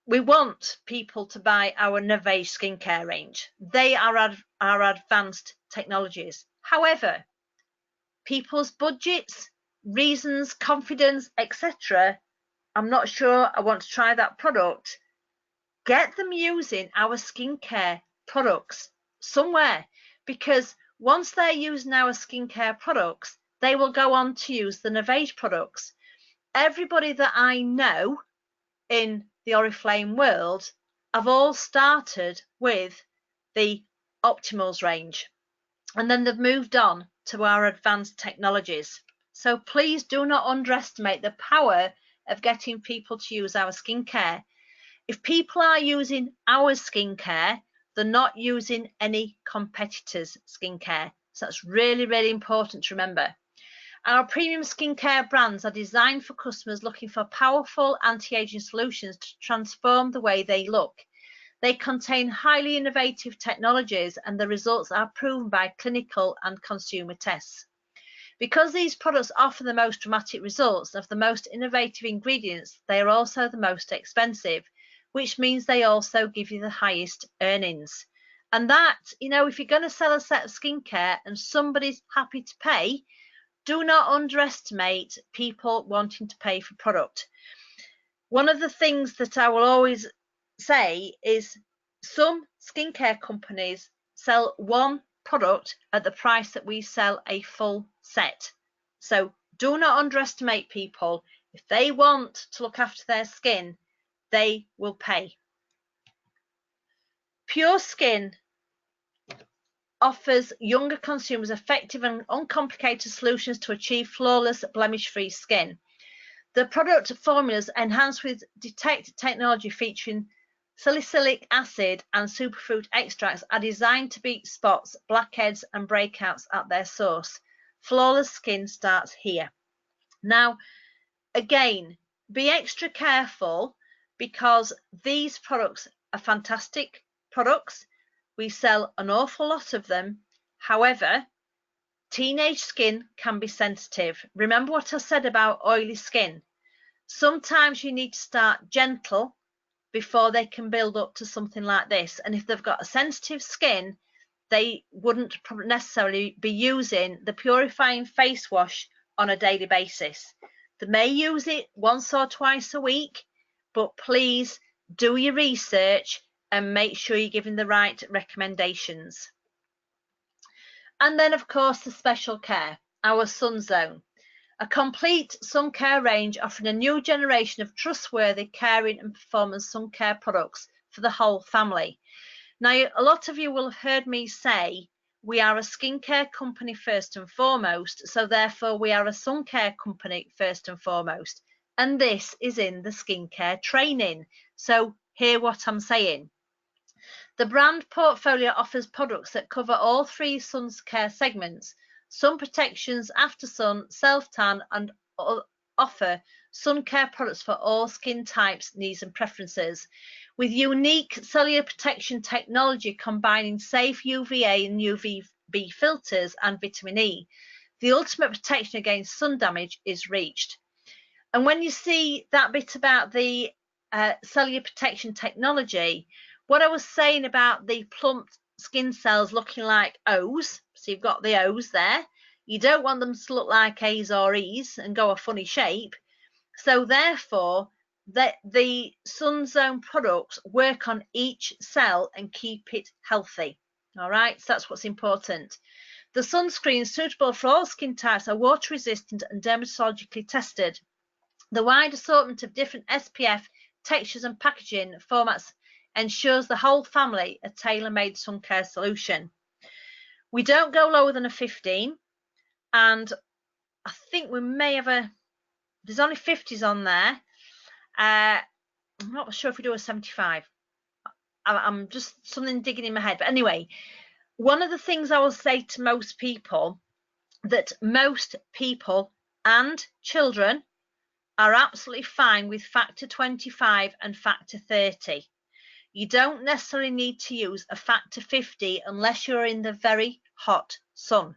we want people to buy our Novage skincare range. They are our advanced technologies. However, people's budgets, reasons, confidence, etc., I'm not sure I want to try that product. Get them using our skincare products somewhere, because once they're using our skincare products, they will go on to use the Novage products. Everybody that I know in the Oriflame world have all started with the Optimals range, and then they've moved on to our advanced technologies. So please do not underestimate the power of getting people to use our skincare. If people are using our skincare, they're not using any competitors' skincare. So that's really, really important to remember. Our premium skincare brands are designed for customers looking for powerful anti-aging solutions to transform the way they look. They contain highly innovative technologies, and the results are proven by clinical and consumer tests. Because these products offer the most dramatic results of the most innovative ingredients, they are also the most expensive, which means they also give you the highest earnings. And that, if you're going to sell a set of skincare and somebody's happy to pay, do not underestimate people wanting to pay for product. One of the things that I will always say is some skincare companies sell one product at the price that we sell a full set. So do not underestimate people. If they want to look after their skin, they will pay. Pure Skin offers younger consumers effective and uncomplicated solutions to achieve flawless, blemish-free skin. The product formulas enhanced with Detect technology featuring salicylic acid and superfood extracts are designed to beat spots, blackheads and breakouts at their source. Flawless skin starts here. Now, again, be extra careful, because these products are fantastic products. We sell an awful lot of them. However, Teenage skin can be sensitive. Remember what I said about oily skin? Sometimes you need to start gentle before they can build up to something like this. And if they've got a sensitive skin, they wouldn't necessarily be using the purifying face wash on a daily basis. They may use it once or twice a week, but please do your research and make sure you're giving the right recommendations. And then, of course, the special care, our Sun Zone, a complete sun care range offering a new generation of trustworthy, caring and performance sun care products for the whole family. Now, a lot of you will have heard me say we are a skincare company first and foremost, so therefore we are a sun care company first and foremost. And this is in the skincare training. So hear what I'm saying. The brand portfolio offers products that cover all three sun care segments: sun protections, after sun, self-tan, and offer sun care products for all skin types, needs and preferences, with unique cellular protection technology combining safe UVA and UVB filters and vitamin E. The ultimate protection against sun damage is reached. And when you see that bit about the cellular protection technology, what I was saying about the plump skin cells looking like O's, so you've got the O's there, you don't want them to look like A's or E's and go a funny shape. So therefore, the Sun Zone products work on each cell and keep it healthy. All right, so that's what's important. The sunscreens suitable for all skin types are water resistant and dermatologically tested. The wide assortment of different SPF textures and packaging formats ensures the whole family a tailor-made sun care solution. We don't go lower than a 15, and I think we may have there's only 50s on there. I'm not sure if we do a 75. I'm just something digging in my head. But anyway, one of the things I will say to most people, that most people and children are absolutely fine with factor 25 and factor 30. You don't necessarily need to use a factor 50 unless you're in the very hot sun.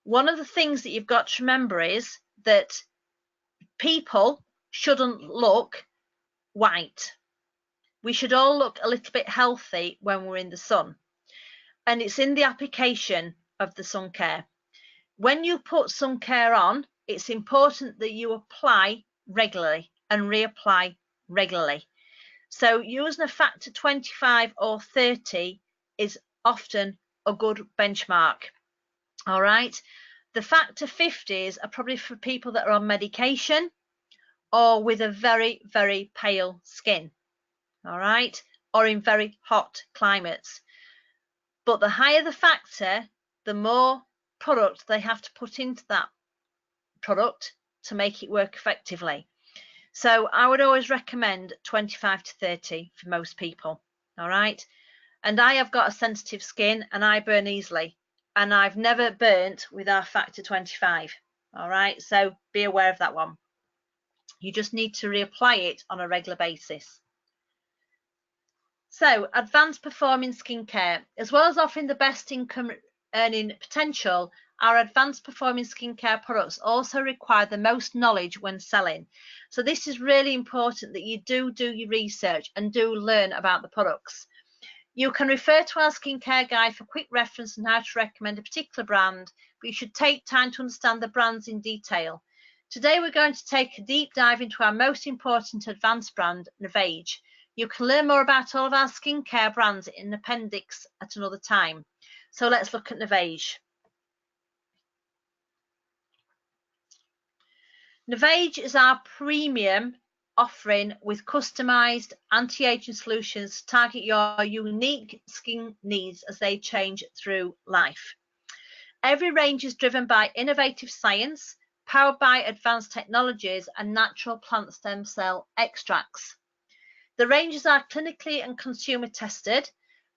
One of the things that you've got to remember is that people shouldn't look white. We should all look a little bit healthy when we're in the sun. And it's in the application of the sun care. When you put sun care on, it's important that you apply regularly and reapply regularly. So using a factor 25 or 30 is often a good benchmark. All right. The factor 50s are probably for people that are on medication or with a very, very pale skin. All right. Or in very hot climates. But the higher the factor, the more product they have to put into that product to make it work effectively. So I would always recommend 25 to 30 for most people. All right. And I have got a sensitive skin and I burn easily. And I've never burnt with our factor 25. All right. So be aware of that one. You just need to reapply it on a regular basis. So advanced performing skincare, as well as offering the best income earning potential, our advanced performing skincare products also require the most knowledge when selling. So this is really important that you do your research and do learn about the products. You can refer to our skincare guide for quick reference on how to recommend a particular brand, but you should take time to understand the brands in detail. Today we're going to take a deep dive into our most important advanced brand, Navage. You can learn more about all of our skincare brands in the appendix at another time. So let's look at Navage. Navage is our premium offering with customized anti-aging solutions to target your unique skin needs as they change through life. Every range is driven by innovative science, powered by advanced technologies and natural plant stem cell extracts. The ranges are clinically and consumer tested.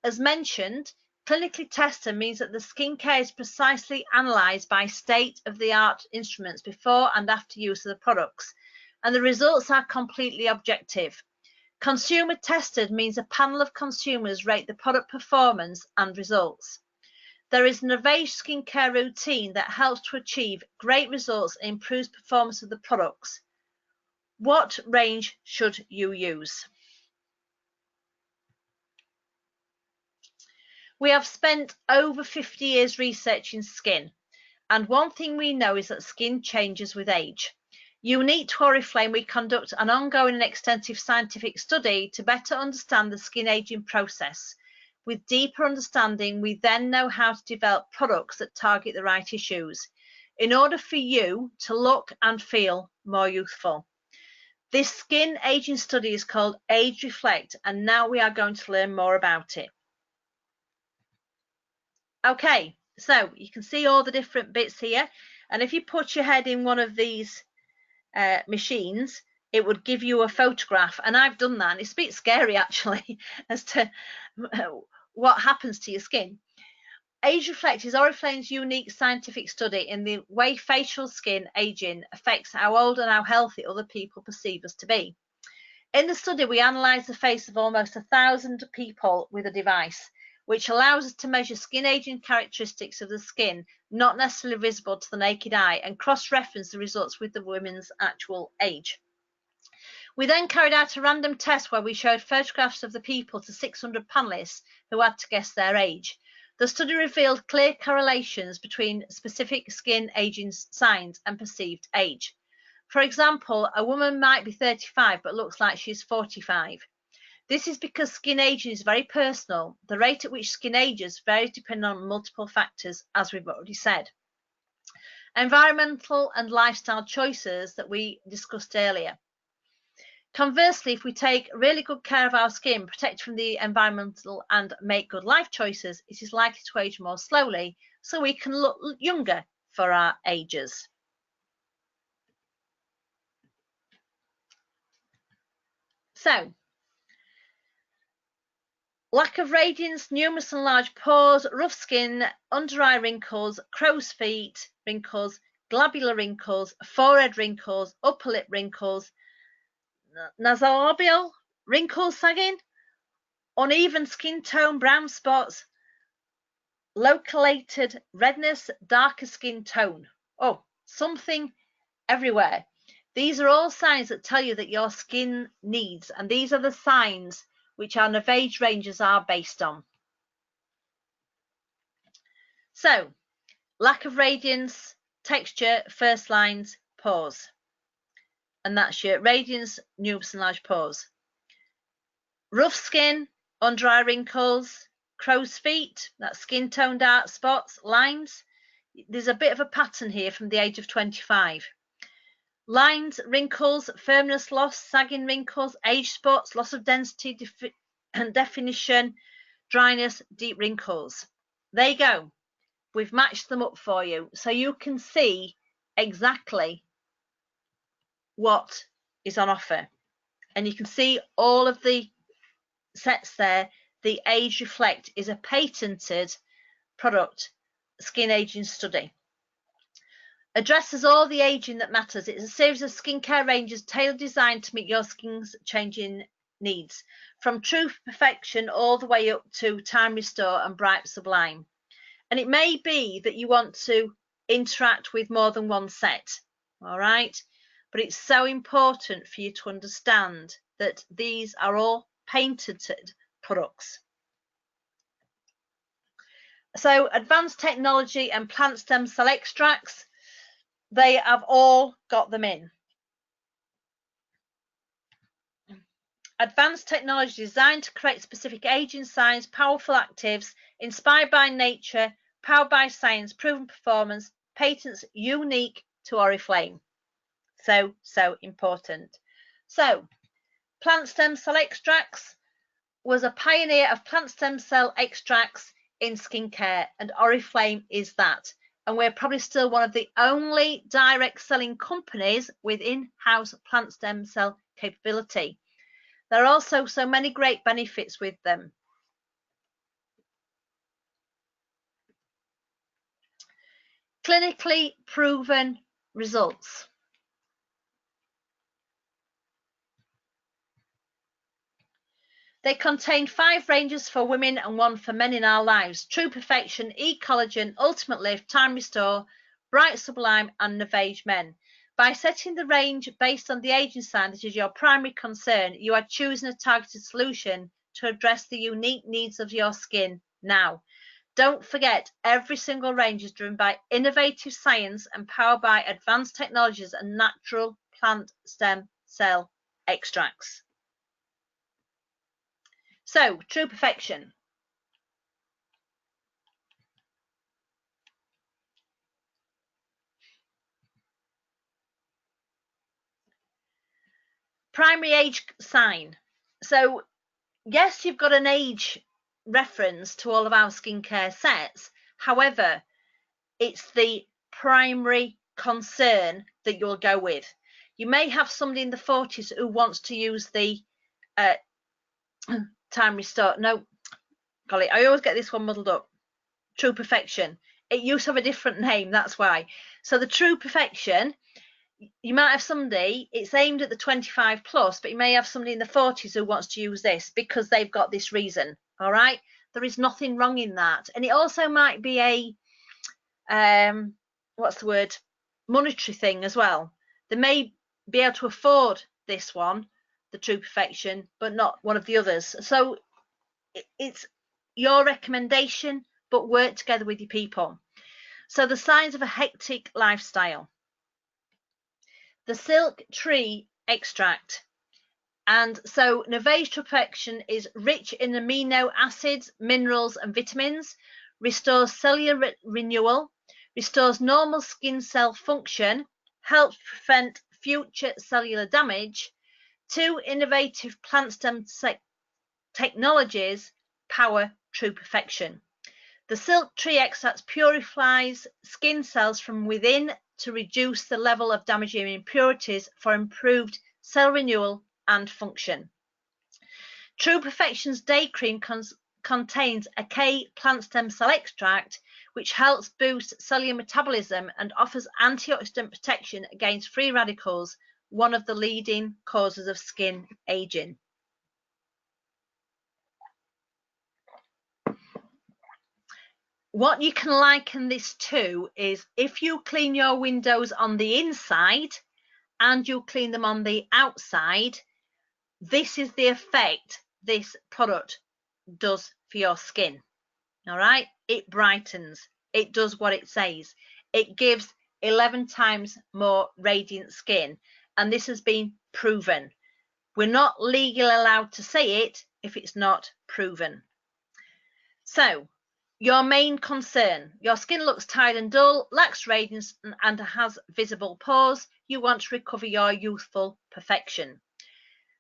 As mentioned, clinically tested means that the skincare is precisely analysed by state-of-the-art instruments before and after use of the products, and the results are completely objective. Consumer tested means a panel of consumers rate the product performance and results. There is an Avage skincare routine that helps to achieve great results and improves performance of the products. What range should you use? We have spent over 50 years researching skin, and one thing we know is that skin changes with age. Unique to Oriflame, we conduct an ongoing and extensive scientific study to better understand the skin aging process. With deeper understanding, we then know how to develop products that target the right issues in order for you to look and feel more youthful. This skin aging study is called Age Reflect, and now we are going to learn more about it. Okay, so you can see all the different bits here, and if you put your head in one of these machines, it would give you a photograph, and I've done that, and it's a bit scary actually as to what happens to your skin. Age Reflect is Oriflame's unique scientific study in the way facial skin aging affects how old and how healthy other people perceive us to be. In the study, we analysed the face of almost 1,000 people with a device, which allows us to measure skin aging characteristics of the skin not necessarily visible to the naked eye, and cross-reference the results with the women's actual age. We then carried out a random test where we showed photographs of the people to 600 panelists who had to guess their age. The study revealed clear correlations between specific skin aging signs and perceived age. For example, a woman might be 35 but looks like she's 45. This is because skin aging is very personal. The rate at which skin ages varies depending on multiple factors, as we've already said. Environmental and lifestyle choices that we discussed earlier. Conversely, if we take really good care of our skin, protect from the environmental and make good life choices, it is likely to age more slowly, so we can look younger for our ages. So, lack of radiance, numerous and large pores, rough skin, under eye wrinkles, crow's feet wrinkles, globular wrinkles, forehead wrinkles, upper lip wrinkles, nasolabial wrinkles sagging, uneven skin tone, brown spots, loculated redness, darker skin tone. Oh, something everywhere. These are all signs that tell you that your skin needs, and these are the signs which our Navage ranges are based on. So, lack of radiance, texture, first lines, pores. And that's your radiance, numerous and large pores. Rough skin, under eye wrinkles, crow's feet, that's skin tone, dark spots, lines. There's a bit of a pattern here from the age of 25. Lines, wrinkles, firmness loss, sagging wrinkles, age spots, loss of density and definition, dryness, deep wrinkles. There you go. We've matched them up for you so you can see exactly what is on offer. And you can see all of the sets there. The Age Reflect is a patented product skin aging study. Addresses all the aging that matters. It's a series of skincare ranges tailored designed to meet your skin's changing needs, from true perfection all the way up to time restore and bright sublime. And it may be that you want to interact with more than one set, all right? But it's so important for you to understand that these are all patented products. So advanced technology and plant stem cell extracts, they have all got them in. Advanced technology designed to create specific aging signs, powerful actives, inspired by nature, powered by science, proven performance, patents unique to Oriflame. So important. So, plant stem cell extracts was a pioneer of plant stem cell extracts in skincare, and Oriflame is that. And we're probably still one of the only direct selling companies with in-house plant stem cell capability. There are also so many great benefits with them. Clinically proven results. They contain 5 ranges for women and 1 for men in our lives: True Perfection, E-Collagen, Ultimate Lift, Time Restore, Bright Sublime and Navage Men. By setting the range based on the aging sign that is your primary concern, you are choosing a targeted solution to address the unique needs of your skin now. Don't forget, every single range is driven by innovative science and powered by advanced technologies and natural plant stem cell extracts. So, True Perfection. Primary age sign. So, yes, you've got an age reference to all of our skincare sets. However, it's the primary concern that you'll go with. You may have somebody in the 40s who wants to use the Time Restore. No, golly, I always get this one muddled up. True Perfection. It used to have a different name, that's why. So the True Perfection, you might have somebody, it's aimed at the 25 plus, but you may have somebody in the 40s who wants to use this because they've got this reason. All right, there is nothing wrong in that. And it also might be a what's the word, monetary thing as well. They may be able to afford this one, the True Perfection, but not one of the others. So it's your recommendation, but work together with your people. So the signs of a hectic lifestyle. The silk tree extract. And so Navage True Perfection is rich in amino acids, minerals and vitamins, restores cellular renewal, restores normal skin cell function, helps prevent future cellular damage. 2 innovative plant stem technologies power True Perfection. The silk tree extract purifies skin cells from within to reduce the level of damaging impurities for improved cell renewal and function. True Perfection's day cream contains a K plant stem cell extract, which helps boost cellular metabolism and offers antioxidant protection against free radicals, one of the leading causes of skin aging. What you can liken this to is if you clean your windows on the inside and you clean them on the outside, this is the effect this product does for your skin. All right, it brightens, it does what it says, it gives 11 times more radiant skin, and this has been proven. We're not legally allowed to say it if it's not proven. So your main concern: your skin looks tired and dull, lacks radiance and has visible pores. You want to recover your youthful perfection.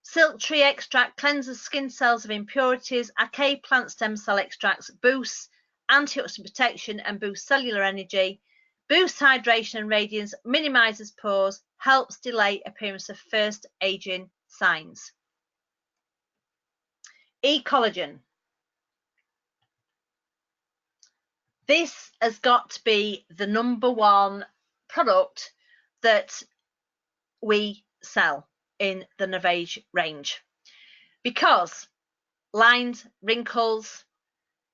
Silk tree extract cleanses skin cells of impurities. Acai plant stem cell extracts boosts antioxidant protection and boosts cellular energy, boosts hydration and radiance, minimizes pores, helps delay appearance of first aging signs. E-Collagen. This has got to be the #1 product that we sell in the Navage range, because lines, wrinkles,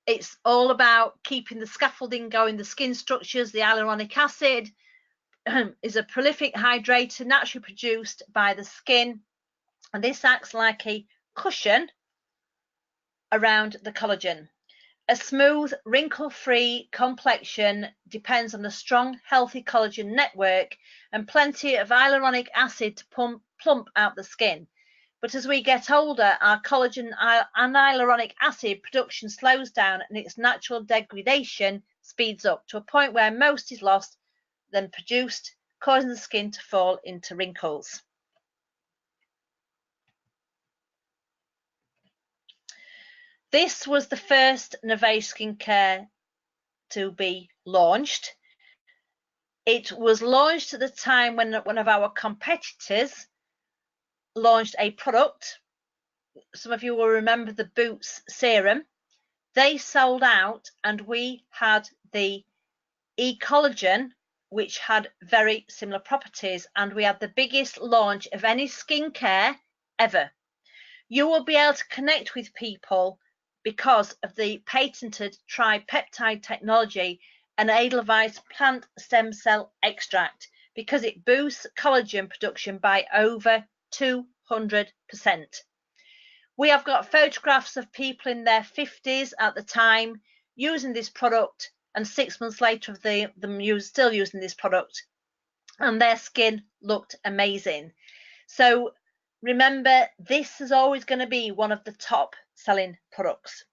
it's all about keeping the scaffolding going, the skin structures. The hyaluronic acid is a prolific hydrator naturally produced by the skin, and this acts like a cushion around the collagen. A smooth, wrinkle-free complexion depends on a strong, healthy collagen network and plenty of hyaluronic acid to plump out the skin. But as we get older, our collagen and hyaluronic acid production slows down and its natural degradation speeds up to a point where most is lost, then produced, causing the skin to fall into wrinkles. This was the first Navage skincare to be launched. It was launched at the time when one of our competitors launched a product. Some of you will remember the Boots serum. They sold out, and we had the E-Collagen, which had very similar properties, and we had the biggest launch of any skincare ever. You will be able to connect with people because of the patented tripeptide technology and Edelweiss plant stem cell extract, because it boosts collagen production by over 200%. We have got photographs of people in their 50s at the time using this product, and 6 months later of them still using this product, and their skin looked amazing. So remember, this is always going to be one of the top selling products.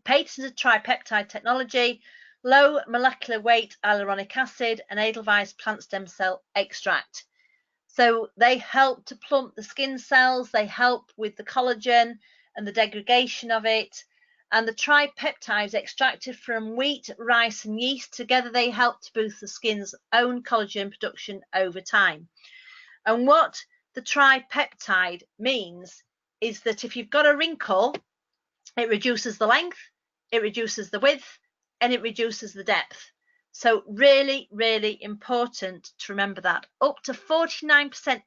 Patented tripeptide technology, low molecular weight hyaluronic acid, and Edelweiss plant stem cell extract. So they help to plump the skin cells, they help with the collagen and the degradation of it. And the tripeptides extracted from wheat, rice, and yeast, together they help to boost the skin's own collagen production over time. And what the tripeptide means is that if you've got a wrinkle, it reduces the length, it reduces the width, and it reduces the depth. So really, really important to remember that. Up to 49%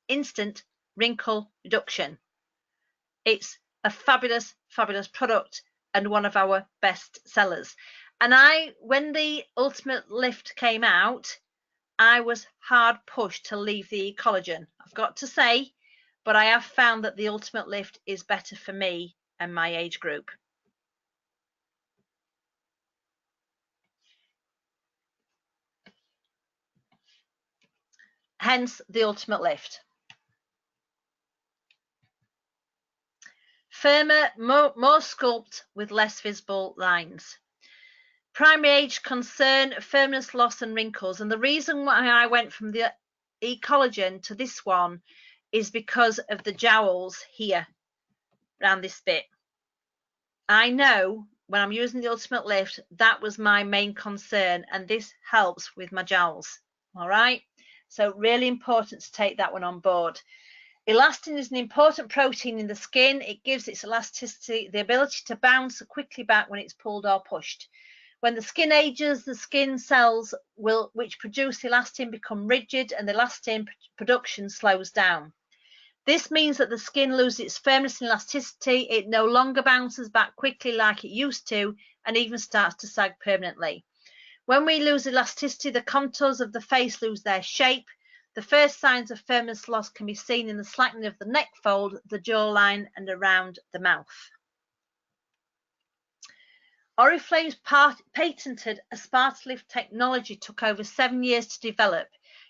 instant wrinkle reduction. It's a fabulous, fabulous product and one of our best sellers. And when the Ultimate Lift came out, I was hard pushed to leave the collagen, I've got to say, but I have found that the Ultimate Lift is better for me and my age group. Hence the Ultimate Lift. Firmer, more sculpt with less visible lines. Primary age concern, firmness, loss, and wrinkles. And the reason why I went from the e-collagen to this one is because of the jowls here around this bit. I know when I'm using the Ultimate Lift, that was my main concern, and this helps with my jowls. All right, so really important to take that one on board. Elastin is an important protein in the skin. It gives its elasticity the ability to bounce quickly back when it's pulled or pushed. When the skin ages, the skin cells which produce elastin become rigid, and the elastin production slows down. This means that the skin loses its firmness and elasticity. It no longer bounces back quickly like it used to, and even starts to sag permanently. When we lose elasticity, the contours of the face lose their shape. The first signs of firmness loss can be seen in the slackening of the neck fold, the jawline, and around the mouth. Oriflame's patented Aspartalift technology took over 7 years to develop,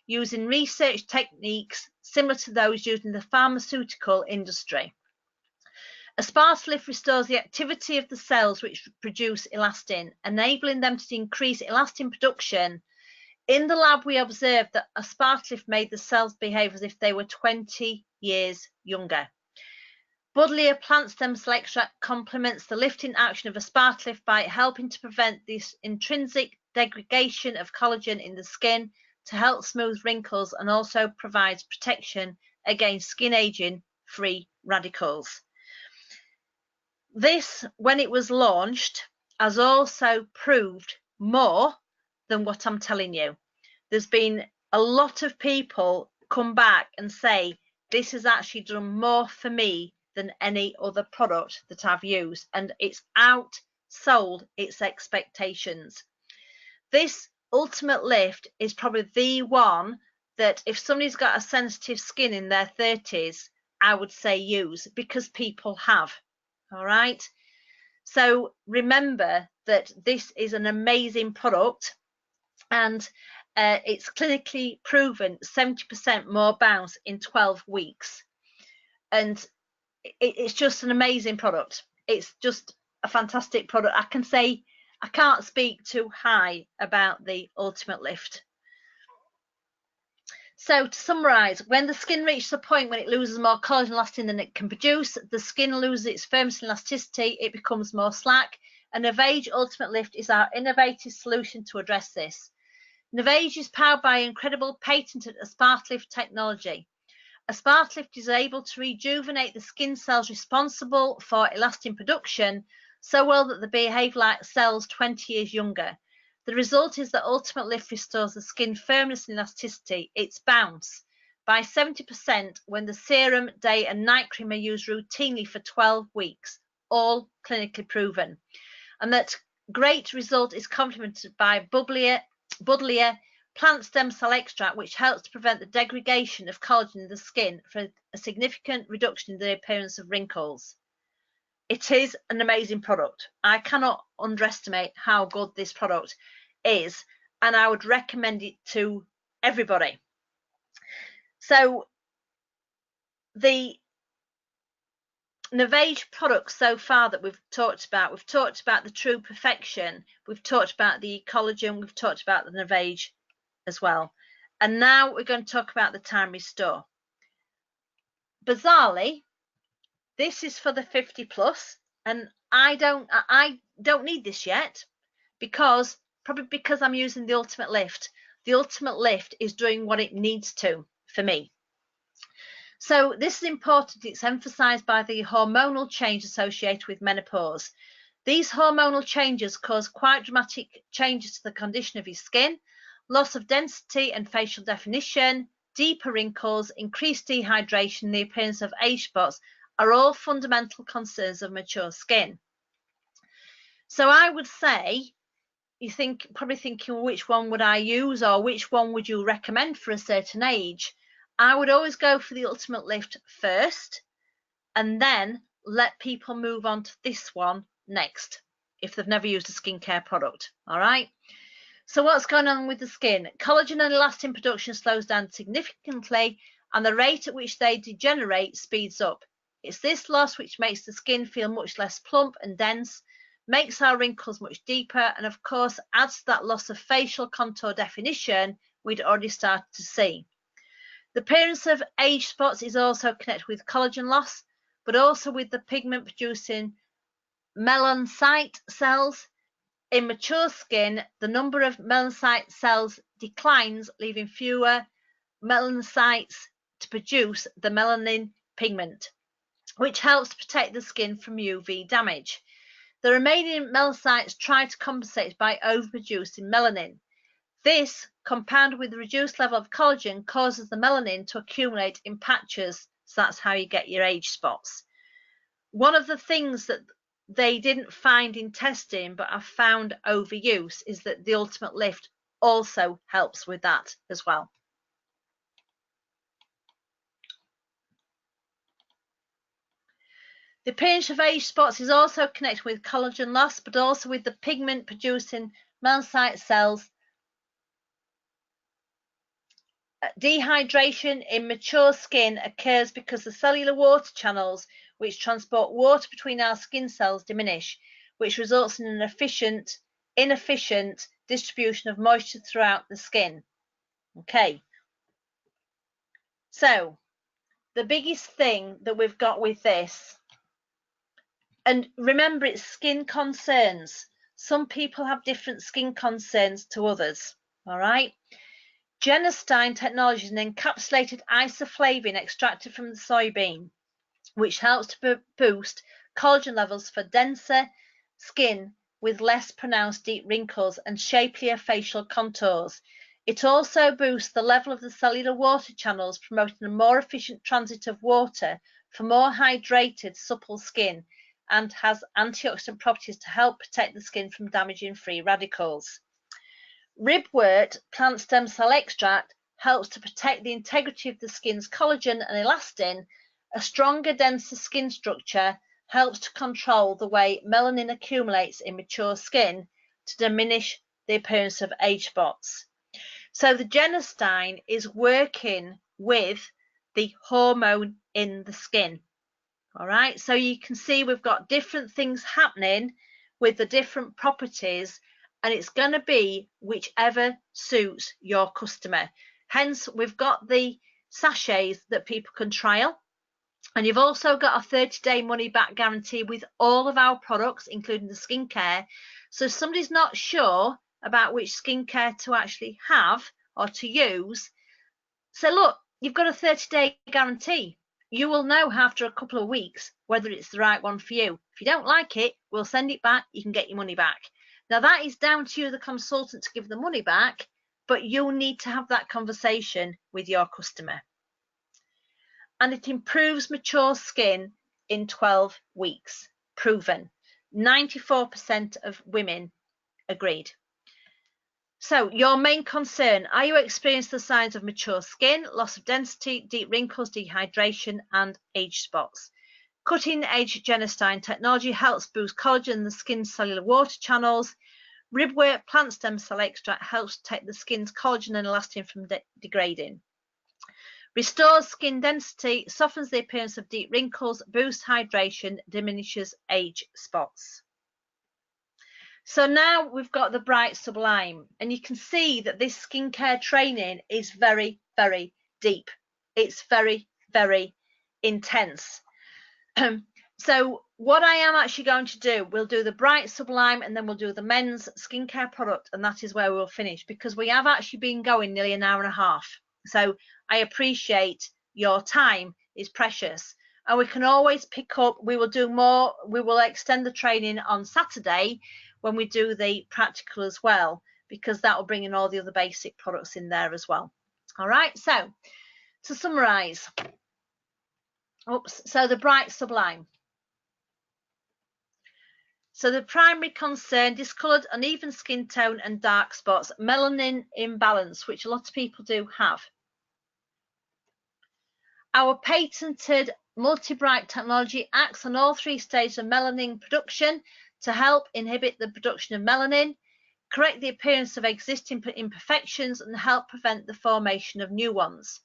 using research techniques similar to those used in the pharmaceutical industry. Aspartalift restores the activity of the cells which produce elastin, enabling them to increase elastin production. In the lab, we observed that Aspartalift made the cells behave as if they were 20 years younger. Buddleia plant stem cell extract complements the lifting action of Aspartalift by helping to prevent this intrinsic degradation of collagen in the skin, to help smooth wrinkles, and also provides protection against skin aging free radicals. This, when it was launched, has also proved more than what I'm telling you. There's been a lot of people come back and say this has actually done more for me than any other product that I've used, and it's outsold its expectations. This Ultimate Lift is probably the one that if somebody's got a sensitive skin in their 30s, I would say use, because people have. All right, so remember that this is an amazing product, and it's clinically proven 70% more bounce in 12 weeks, and it's just an amazing product. It's just a fantastic product. I can say I can't speak too high about the Ultimate Lift. So to summarize, when the skin reaches a point when it loses more collagen and elastin than it can produce, the skin loses its firmness and elasticity, it becomes more slack, and Navage Ultimate Lift is our innovative solution to address this. Navage is powered by incredible patented Aspartalift technology. Aspartalift is able to rejuvenate the skin cells responsible for elastin production so well that they behave like cells 20 years younger. The result is that Ultimate Lift restores the skin firmness and elasticity, its bounce. by 70% when the serum, day and night cream are used routinely for 12 weeks, all clinically proven. And that great result is complemented by buddleia plant stem cell extract, which helps to prevent the degradation of collagen in the skin for a significant reduction in the appearance of wrinkles. It is an amazing product. I cannot underestimate how good this product is, and I would recommend it to everybody. So the Navage products so far that we've talked about the True Perfection, we've talked about the collagen, we've talked about the Navage as well. And now we're going to talk about the Time Restore. Bizarrely, this is for the 50 plus, and I don't need this yet, probably because I'm using the Ultimate Lift. The Ultimate Lift is doing what it needs to for me. So this is important. It's emphasized by the hormonal change associated with menopause. These hormonal changes cause quite dramatic changes to the condition of your skin, loss of density and facial definition, deeper wrinkles, increased dehydration, the appearance of age spots are all fundamental concerns of mature skin. So I would say, probably thinking, well, which one would I use, or which one would you recommend for a certain age? I would always go for the Ultimate Lift first, and then let people move on to this one next if they've never used a skincare product. All right. So what's going on with the skin? Collagen and elastin production slows down significantly, and the rate at which they degenerate speeds up. It's this loss which makes the skin feel much less plump and dense, makes our wrinkles much deeper, and of course adds to that loss of facial contour definition we'd already started to see. The appearance of age spots is also connected with collagen loss, but also with the pigment producing melanocyte cells. In mature skin, the number of melanocyte cells declines, leaving fewer melanocytes to produce the melanin pigment, which helps to protect the skin from UV damage. The remaining melanocytes try to compensate by overproducing melanin. This, compounded with the reduced level of collagen, causes the melanin to accumulate in patches, so that's how you get your age spots. One of the things that they didn't find in testing but have found overuse is that the Ultimate Lift also helps with that as well. The appearance of age spots is also connected with collagen loss, but also with the pigment producing melanocyte cells. Dehydration in mature skin occurs because the cellular water channels which transport water between our skin cells diminish, which results in an inefficient distribution of moisture throughout the skin. Okay, so the biggest thing that we've got with this, and remember, it's skin concerns. Some people have different skin concerns to others. All right. Genistein technology is an encapsulated isoflavin extracted from the soybean, which helps to boost collagen levels for denser skin with less pronounced deep wrinkles and shapelier facial contours. It also boosts the level of the cellular water channels, promoting a more efficient transit of water for more hydrated, supple skin, and has antioxidant properties to help protect the skin from damaging free radicals. Ribwort plant stem cell extract helps to protect the integrity of the skin's collagen and elastin. A stronger, denser skin structure helps to control the way melanin accumulates in mature skin to diminish the appearance of age spots. So the genistein is working with the hormone in the skin. All right, so you can see we've got different things happening with the different properties, and it's going to be whichever suits your customer. Hence, we've got the sachets that people can trial. And you've also got a 30-day money-back guarantee with all of our products, including the skincare. So if somebody's not sure about which skincare to actually have or to use, say, look, you've got a 30-day guarantee. You will know after a couple of weeks whether it's the right one for you. If you don't like it, we'll send it back. You can get your money back. Now, that is down to you, the consultant, to give the money back, but you'll need to have that conversation with your customer. and it improves mature skin in 12 weeks. Proven. 94% of women agreed. So, your main concern: are you experiencing the signs of mature skin, loss of density, deep wrinkles, dehydration, and age spots? Cutting-edge genistein technology helps boost collagen in the skin's cellular water channels. Ribwort plant stem cell extract helps protect the skin's collagen and elastin from degrading. Restores skin density, softens the appearance of deep wrinkles, boosts hydration, diminishes age spots. So now we've got the Bright Sublime, and you can see that this skincare training is very, very deep. It's very, very intense. So what I am actually going to do, we'll do the Bright Sublime and then we'll do the men's skincare product, and that is where we'll finish, because we have actually been going nearly an hour and a half. So I appreciate your time is precious, and we can always pick up. We will do more. We will extend the training on Saturday when we do the practical as well, because that will bring in all the other basic products in there as well. All right, so to summarize, so the Bright Sublime. So the primary concern: discoloured, uneven skin tone and dark spots, melanin imbalance, which a lot of people do have. Our patented multi-bright technology acts on all 3 stages of melanin production to help inhibit the production of melanin, correct the appearance of existing imperfections, and help prevent the formation of new ones.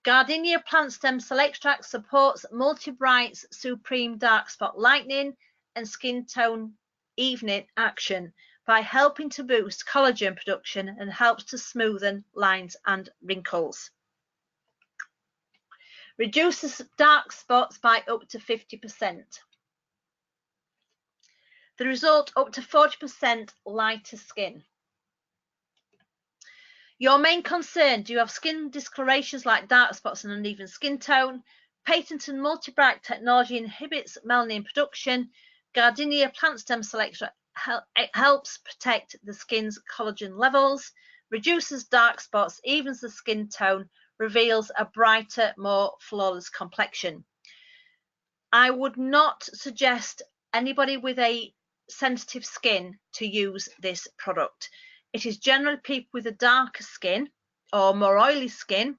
Gardenia plant stem cell extract supports multi-bright's supreme dark spot lightening and skin tone evening action by helping to boost collagen production and helps to smoothen lines and wrinkles. Reduces dark spots by up to 50%. The result, up to 40% lighter skin. Your main concern: do you have skin discolorations like dark spots and uneven skin tone? Patented multi-bright technology inhibits melanin production. Gardenia plant stem cell extract helps protect the skin's collagen levels, reduces dark spots, evens the skin tone, reveals a brighter, more flawless complexion. I would not suggest anybody with a sensitive skin to use this product. It is generally people with a darker skin or more oily skin,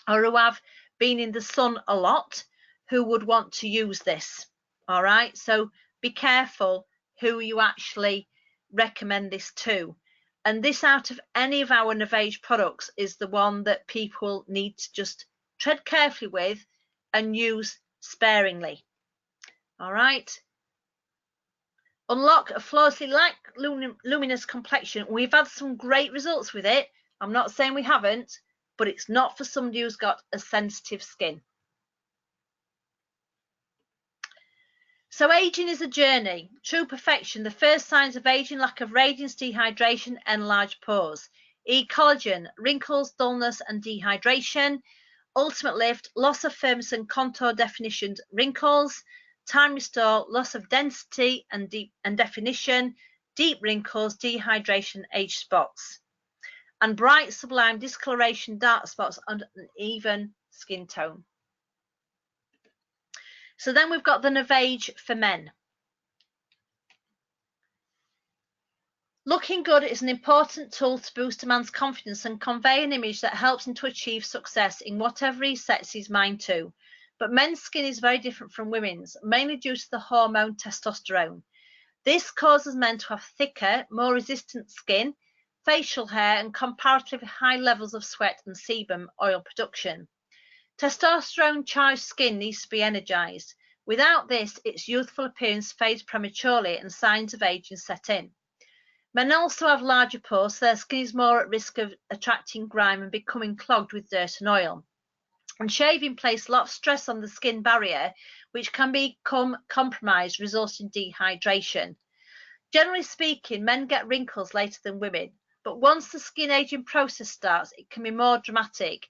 or who have been in the sun a lot, who would want to use this. All right, so be careful who you actually recommend this to. And this, out of any of our Novage products, is the one that people need to just tread carefully with and use sparingly. All right. Unlock a flawlessly light, luminous complexion. We've had some great results with it. I'm not saying we haven't, but it's not for somebody who's got a sensitive skin. So aging is a journey. True perfection. The first signs of aging: lack of radiance, dehydration, enlarged pores. E-collagen, wrinkles, dullness, and dehydration. Ultimate lift, loss of firmness and contour definition, wrinkles. Time restore, loss of density and definition, deep wrinkles, dehydration, age spots. And Bright Sublime, discoloration, dark spots, and an even skin tone. So then we've got the Novage for men. Looking good is an important tool to boost a man's confidence and convey an image that helps him to achieve success in whatever he sets his mind to. But men's skin is very different from women's, mainly due to the hormone testosterone. This causes men to have thicker, more resistant skin, facial hair, and comparatively high levels of sweat and sebum oil production. Testosterone-charged skin needs to be energized. Without this, its youthful appearance fades prematurely and signs of aging set in. Men also have larger pores, so their skin is more at risk of attracting grime and becoming clogged with dirt and oil. And shaving places a lot of stress on the skin barrier, which can become compromised, resulting in dehydration. Generally speaking, men get wrinkles later than women, but once the skin aging process starts, it can be more dramatic.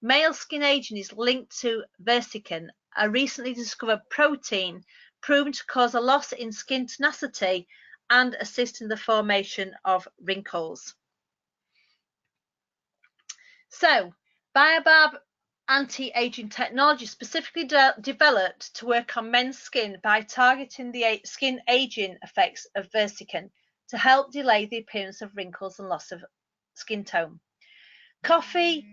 Male skin aging is linked to versicin, a recently discovered protein proven to cause a loss in skin tenacity and assist in the formation of wrinkles. So, Baobab anti-aging technology specifically developed to work on men's skin by targeting the skin aging effects of Versican to help delay the appearance of wrinkles and loss of skin tone. Coffee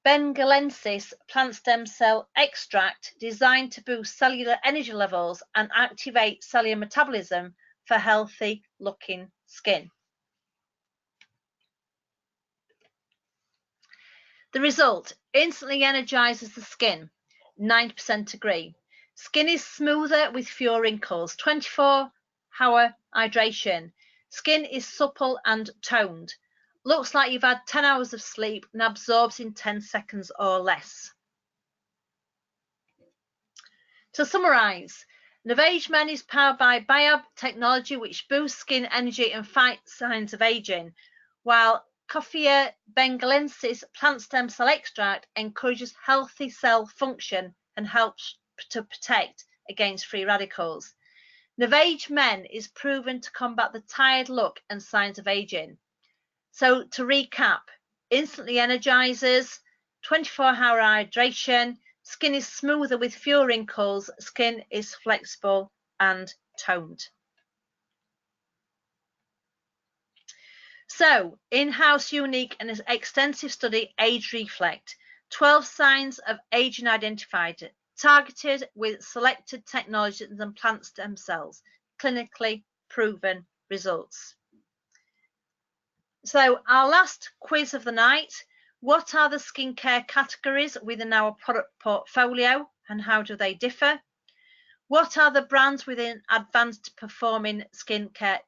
bengalensis plant stem cell extract designed to boost cellular energy levels and activate cellular metabolism for healthy looking skin. The result instantly energizes the skin. 90% agree. Skin is smoother with fewer wrinkles. 24-hour hydration. Skin is supple and toned. Looks like you've had 10 hours of sleep and absorbs in 10 seconds or less. To summarize, Novage Men is powered by Biab technology, which boosts skin energy and fights signs of aging, while Coffea bengalensis plant stem cell extract encourages healthy cell function and helps to protect against free radicals. Novage Men is proven to combat the tired look and signs of aging. So to recap, instantly energizes, 24-hour hydration, skin is smoother with fewer wrinkles, skin is flexible and toned. So, in-house unique and extensive study, Age Reflect, 12 signs of aging identified, targeted with selected technologies and plant stem cells, clinically proven results. So, our last quiz of the night, what are the skincare categories within our product portfolio and how do they differ? What are the brands within advanced performing skincare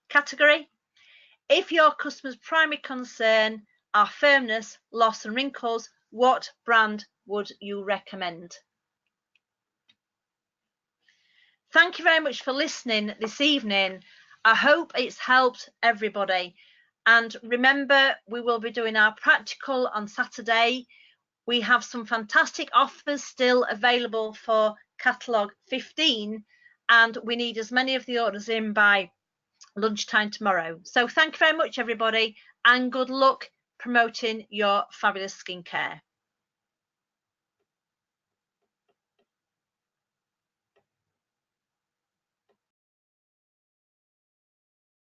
category? If your customer's primary concern are firmness, loss and wrinkles, what brand would you recommend? Thank you very much for listening this evening. I hope it's helped everybody. And remember, we will be doing our practical on Saturday. We have some fantastic offers still available for catalogue 15, and we need as many of the orders in by lunchtime tomorrow. So thank you very much, everybody, and good luck promoting your fabulous skincare.